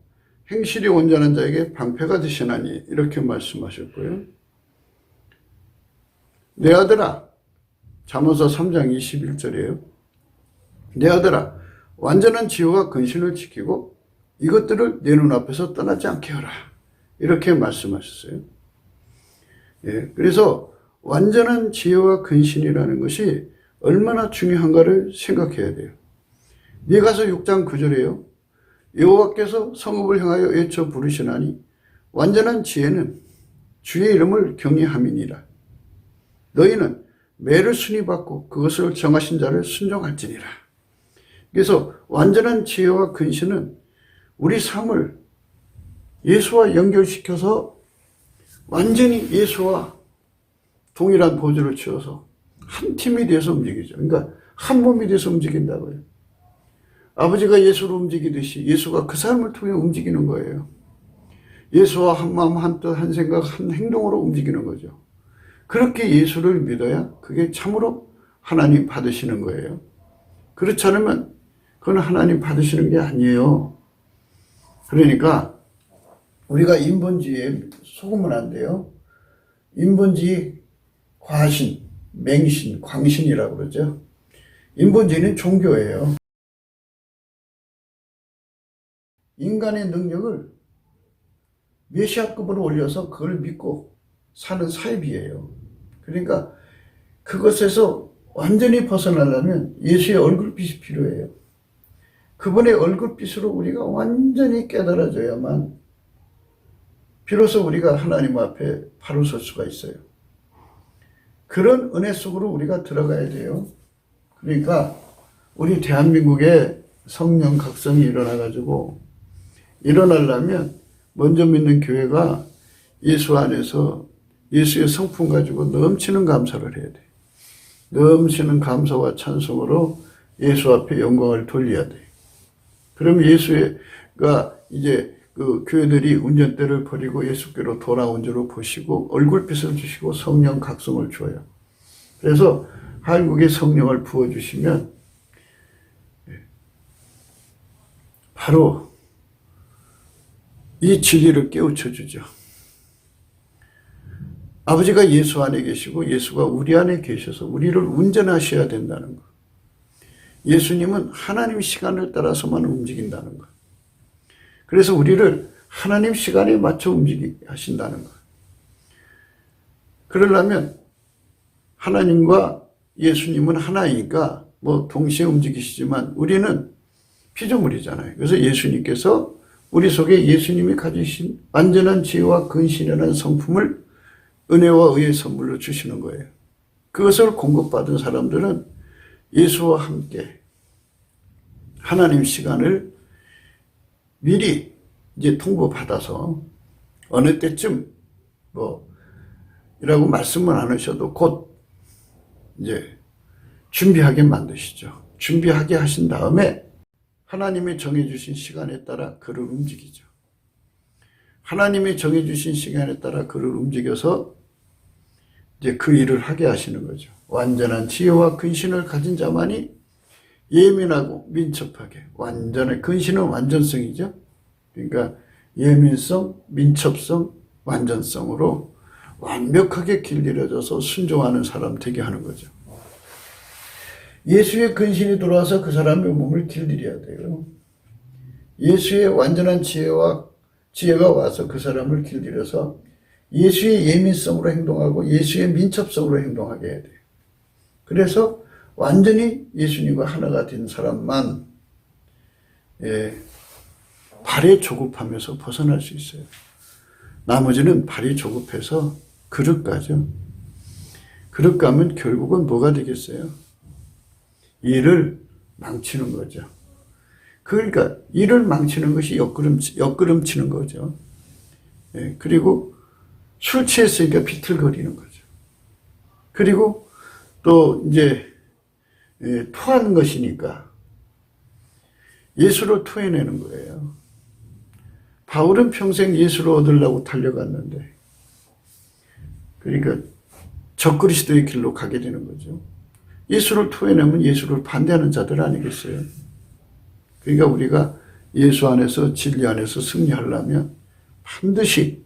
행실이 온전한 자에게 방패가 되시나니 이렇게 말씀하셨고요. 내 아들아, 잠언서 3장 21절이에요. 내 아들아, 완전한 지혜와 근신을 지키고 이것들을 내 눈앞에서 떠나지 않게 하라. 이렇게 말씀하셨어요. 그래서 완전한 지혜와 근신이라는 것이 얼마나 중요한가를 생각해야 돼요. 미가서 6장 9절에요. 여호와께서 성읍을 향하여 외쳐 부르시나니 완전한 지혜는 주의 이름을 경외함이니라. 너희는 매를 순위받고 그것을 정하신 자를 순종할지니라. 그래서 완전한 지혜와 근신은 우리 삶을 예수와 연결시켜서 완전히 예수와 동일한 보조를 취해서 한 팀이 돼서 움직이죠. 그러니까 한 몸이 돼서 움직인다고요. 아버지가 예수로 움직이듯이 예수가 그 삶을 통해 움직이는 거예요. 예수와 한 마음, 한 뜻, 한 생각, 한 행동으로 움직이는 거죠. 그렇게 예수를 믿어야 그게 참으로 하나님 받으시는 거예요. 그렇지 않으면 그건 하나님 받으시는 게 아니에요. 그러니까 우리가 인본주의에 속으면 안 돼요. 인본주의 과신, 맹신, 광신이라고 그러죠. 인본주의는 종교예요. 인간의 능력을 메시아급으로 올려서 그걸 믿고 사는 사입이에요. 그러니까 그것에서 완전히 벗어나려면 예수의 얼굴빛이 필요해요. 그분의 얼굴빛으로 우리가 완전히 깨달아져야만 비로소 우리가 하나님 앞에 바로 설 수가 있어요. 그런 은혜 속으로 우리가 들어가야 돼요. 그러니까 우리 대한민국에 성령 각성이 일어나가지고 일어나려면 먼저 믿는 교회가 예수 안에서 예수의 성품 가지고 넘치는 감사를 해야 돼. 넘치는 감사와 찬송으로 예수 앞에 영광을 돌려야 돼. 그러면 예수가 이제 그 교회들이 운전대를 버리고 예수께로 돌아온 줄을 보시고 얼굴빛을 주시고 성령 각성을 줘요. 그래서 한국에 성령을 부어주시면 바로 이 진리를 깨우쳐 주죠. 아버지가 예수 안에 계시고 예수가 우리 안에 계셔서 우리를 운전하셔야 된다는 것. 예수님은 하나님 시간을 따라서만 움직인다는 것. 그래서 우리를 하나님 시간에 맞춰 움직이게 하신다는 것. 그러려면 하나님과 예수님은 하나이니까 뭐 동시에 움직이시지만 우리는 피조물이잖아요. 그래서 예수님께서 우리 속에 예수님이 가지신 완전한 지혜와 근신이라는 성품을 은혜와 의의 선물로 주시는 거예요. 그것을 공급받은 사람들은 예수와 함께 하나님 시간을 미리 이제 통보받아서 어느 때쯤 이라고 말씀을 안 하셔도 곧 이제 준비하게 만드시죠. 준비하게 하신 다음에 하나님이 정해주신 시간에 따라 그를 움직이죠. 하나님이 정해주신 시간에 따라 그를 움직여서 이제 그 일을 하게 하시는 거죠. 완전한 지혜와 근신을 가진 자만이 예민하고 민첩하게 완전한 근신은 완전성이죠. 그러니까 예민성, 민첩성, 완전성으로 완벽하게 길들여져서 순종하는 사람 되게 하는 거죠. 예수의 근신이 들어와서 그 사람의 몸을 길들여야 돼요. 예수의 완전한 지혜가 와서 그 사람을 길들여서 예수의 예민성으로 행동하고 예수의 민첩성으로 행동하게 해야 돼요. 그래서 완전히 예수님과 하나가 된 사람만 발에 조급하면서 벗어날 수 있어요. 나머지는 발이 조급해서 그릇 가죠. 그릇 가면 결국은 뭐가 되겠어요? 일을 망치는 거죠. 그러니까 일을 망치는 것이 엿구름치는 거죠. 그리고 술 취했으니까 비틀거리는 거죠. 그리고 또 이제 토하는 것이니까 예수를 토해내는 거예요. 바울은 평생 예수를 얻으려고 달려갔는데, 그러니까 적그리스도의 길로 가게 되는 거죠. 예수를 토해내면 예수를 반대하는 자들 아니겠어요? 그러니까 우리가 예수 안에서 진리 안에서 승리하려면 반드시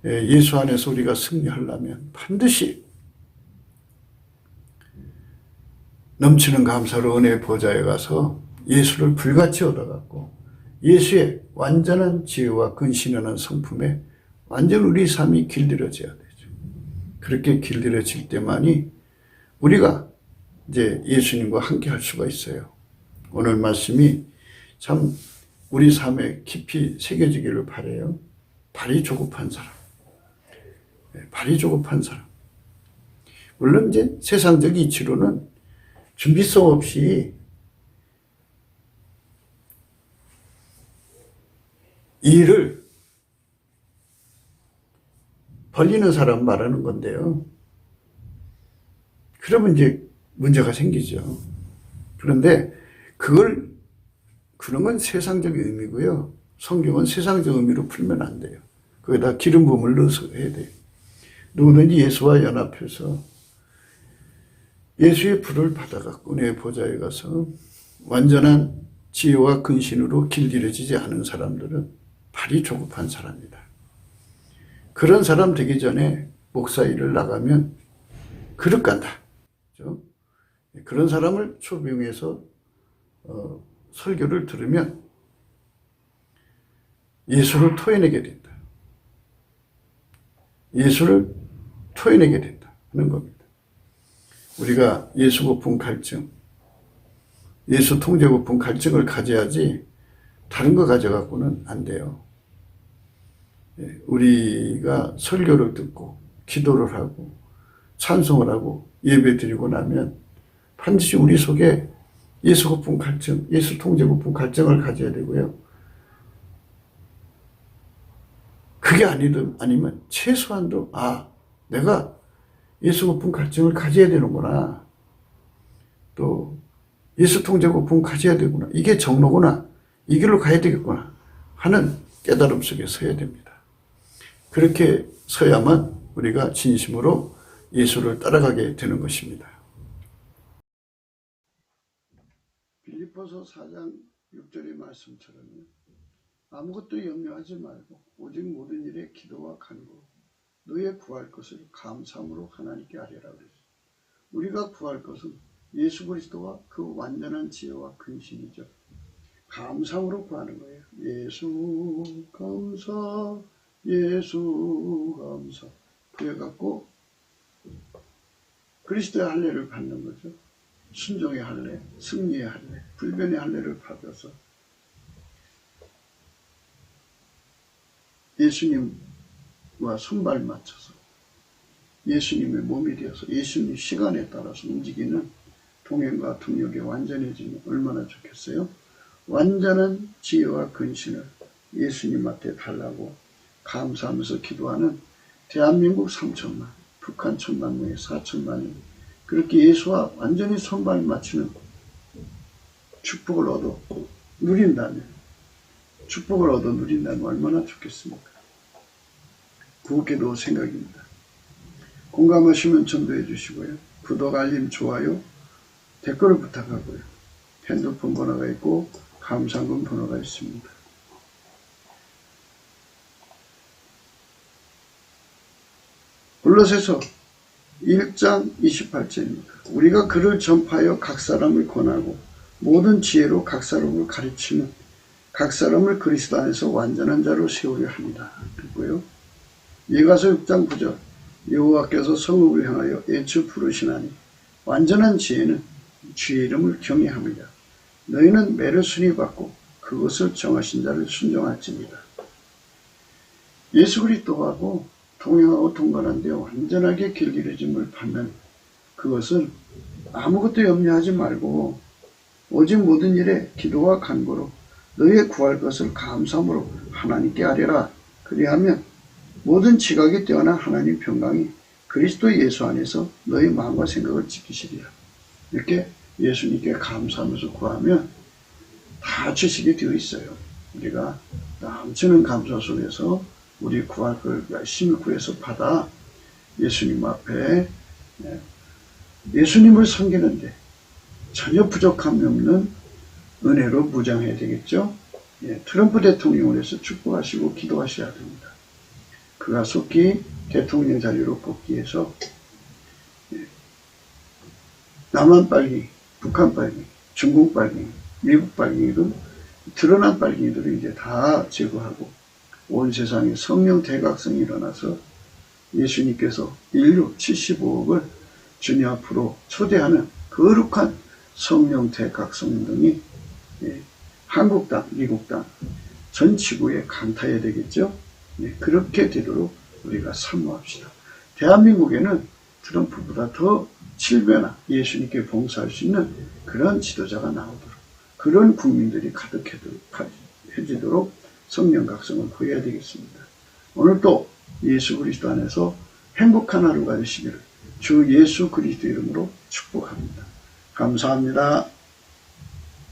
예수 안에서 우리가 승리하려면 반드시 넘치는 감사로 은혜의 보좌에 가서 예수를 불같이 얻어갖고 예수의 완전한 지혜와 근신하는 성품에 완전 우리 삶이 길들여져야 되죠. 그렇게 길들여질 때만이 우리가 이제 예수님과 함께 할 수가 있어요. 오늘 말씀이 참 우리 삶에 깊이 새겨지기를 바라요. 발이 조급한 사람. 발이 조급한 사람. 물론 이제 세상적 이치로는 준비성 없이 일을 벌리는 사람 말하는 건데요. 그러면 이제 문제가 생기죠. 그런데 그런 건 세상적 의미고요. 성경은 세상적 의미로 풀면 안 돼요. 거기다 기름 부음을 넣어서 해야 돼요. 누구든지 예수와 연합해서 예수의 불을 받아갖고 내 보좌에 가서 완전한 지혜와 근신으로 길들여지지 않은 사람들은 발이 조급한 사람이다. 그런 사람 되기 전에 목사 일을 나가면 그릇 간다. 그렇죠? 그런 사람을 초빙해서 설교를 들으면 예수를 토해내게 된다. 예수를 토해내게 된다 하는 겁니다. 우리가 예수 고품 갈증, 예수 통제 고품 갈증을 가져야지 다른 거 가져갖고는 안 돼요. 우리가 설교를 듣고 기도를 하고 찬송을 하고 예배 드리고 나면 반드시 우리 속에 예수 고품 갈증, 예수 통제 고품 갈증을 가져야 되고요. 그게 아니면 최소한도 내가 예수 고품 갈증을 가져야 되는구나. 또 예수 통제 고품 가져야 되구나. 이게 정로구나. 이 길로 가야 되겠구나 하는 깨달음 속에 서야 됩니다. 그렇게 서야만 우리가 진심으로 예수를 따라가게 되는 것입니다. 빌립보서 4장 6절의 말씀처럼요. 아무것도 염려하지 말고 오직 모든 일에 기도와 간구 너의 구할 것을 감사함으로 하나님께 아뢰라 그랬어요. 우리가 구할 것은 예수 그리스도와 그 완전한 지혜와 근신이죠. 감사함으로 구하는 거예요. 예수 감사, 예수 감사 구해갖고 그리스도의 할례를 받는 거죠. 순종의 할례, 승리의 할례, 불변의 할례를 받아서 예수님과 손발 맞춰서 예수님의 몸이 되어서 예수님 시간에 따라서 움직이는 동행과 동력이 완전해지면 얼마나 좋겠어요? 완전한 지혜와 근신을 예수님 앞에 달라고 감사하면서 기도하는 대한민국 3천만, 북한 1,000만 명의 4천만이 그렇게 예수와 완전히 손발 맞추는 축복을 얻어 누린다면 얼마나 좋겠습니까? 구독기도 생각입니다. 공감하시면 전도해 주시고요. 구독, 알림, 좋아요, 댓글을 부탁하고요. 핸드폰 번호가 있고 감사금 번호가 있습니다. 골로새서 1장 28절입니다. 우리가 그를 전파하여 각 사람을 권하고 모든 지혜로 각 사람을 가르치는 각 사람을 그리스도 안에서 완전한 자로 세우려 합니다. 그리고요. 예가서 6장 9절 여호와께서 성읍을 향하여 애초 부르시나니 완전한 지혜는 주의 이름을 경외합니다. 너희는 매를 순위 받고 그것을 정하신 자를 순종할지니라. 예수 그리스도하고 동행하고 동반한 데 완전하게 길들여짐을 받는 그것은 아무것도 염려하지 말고 오직 모든 일에 기도와 간구로 너희의 구할 것을 감사함으로 하나님께 아뢰라. 그리하면 모든 지각이 뛰어난 하나님 평강이 그리스도 예수 안에서 너희 마음과 생각을 지키시리라. 이렇게 예수님께 감사하면서 구하면 다 주시게 되어 있어요. 우리가 넘치는 감사 속에서 우리 구할 걸 열심히 구해서 받아 예수님 앞에 예수님을 섬기는데 전혀 부족함이 없는 은혜로 무장해야 되겠죠. 트럼프 대통령을 해서 축복하시고 기도하셔야 됩니다. 그가 속히 대통령 자리로 복귀해서 남한 빨갱이, 북한 빨갱이, 중국 빨갱이, 미국 빨갱이 등 드러난 빨갱이들을 이제 다 제거하고 온 세상에 성령 대각성이 일어나서 예수님께서 인류 75억을 주님 앞으로 초대하는 거룩한 성령 대각성 등이 한국 땅, 미국 땅, 전 지구에 강타해야 되겠죠. 그렇게 되도록 우리가 사모합시다. 대한민국에는 트럼프보다 더 7배나 예수님께 봉사할 수 있는 그런 지도자가 나오도록 그런 국민들이 가득해지도록 성령 각성을 구해야 되겠습니다. 오늘도 예수 그리스도 안에서 행복한 하루가 되시기를 주 예수 그리스도 이름으로 축복합니다. 감사합니다.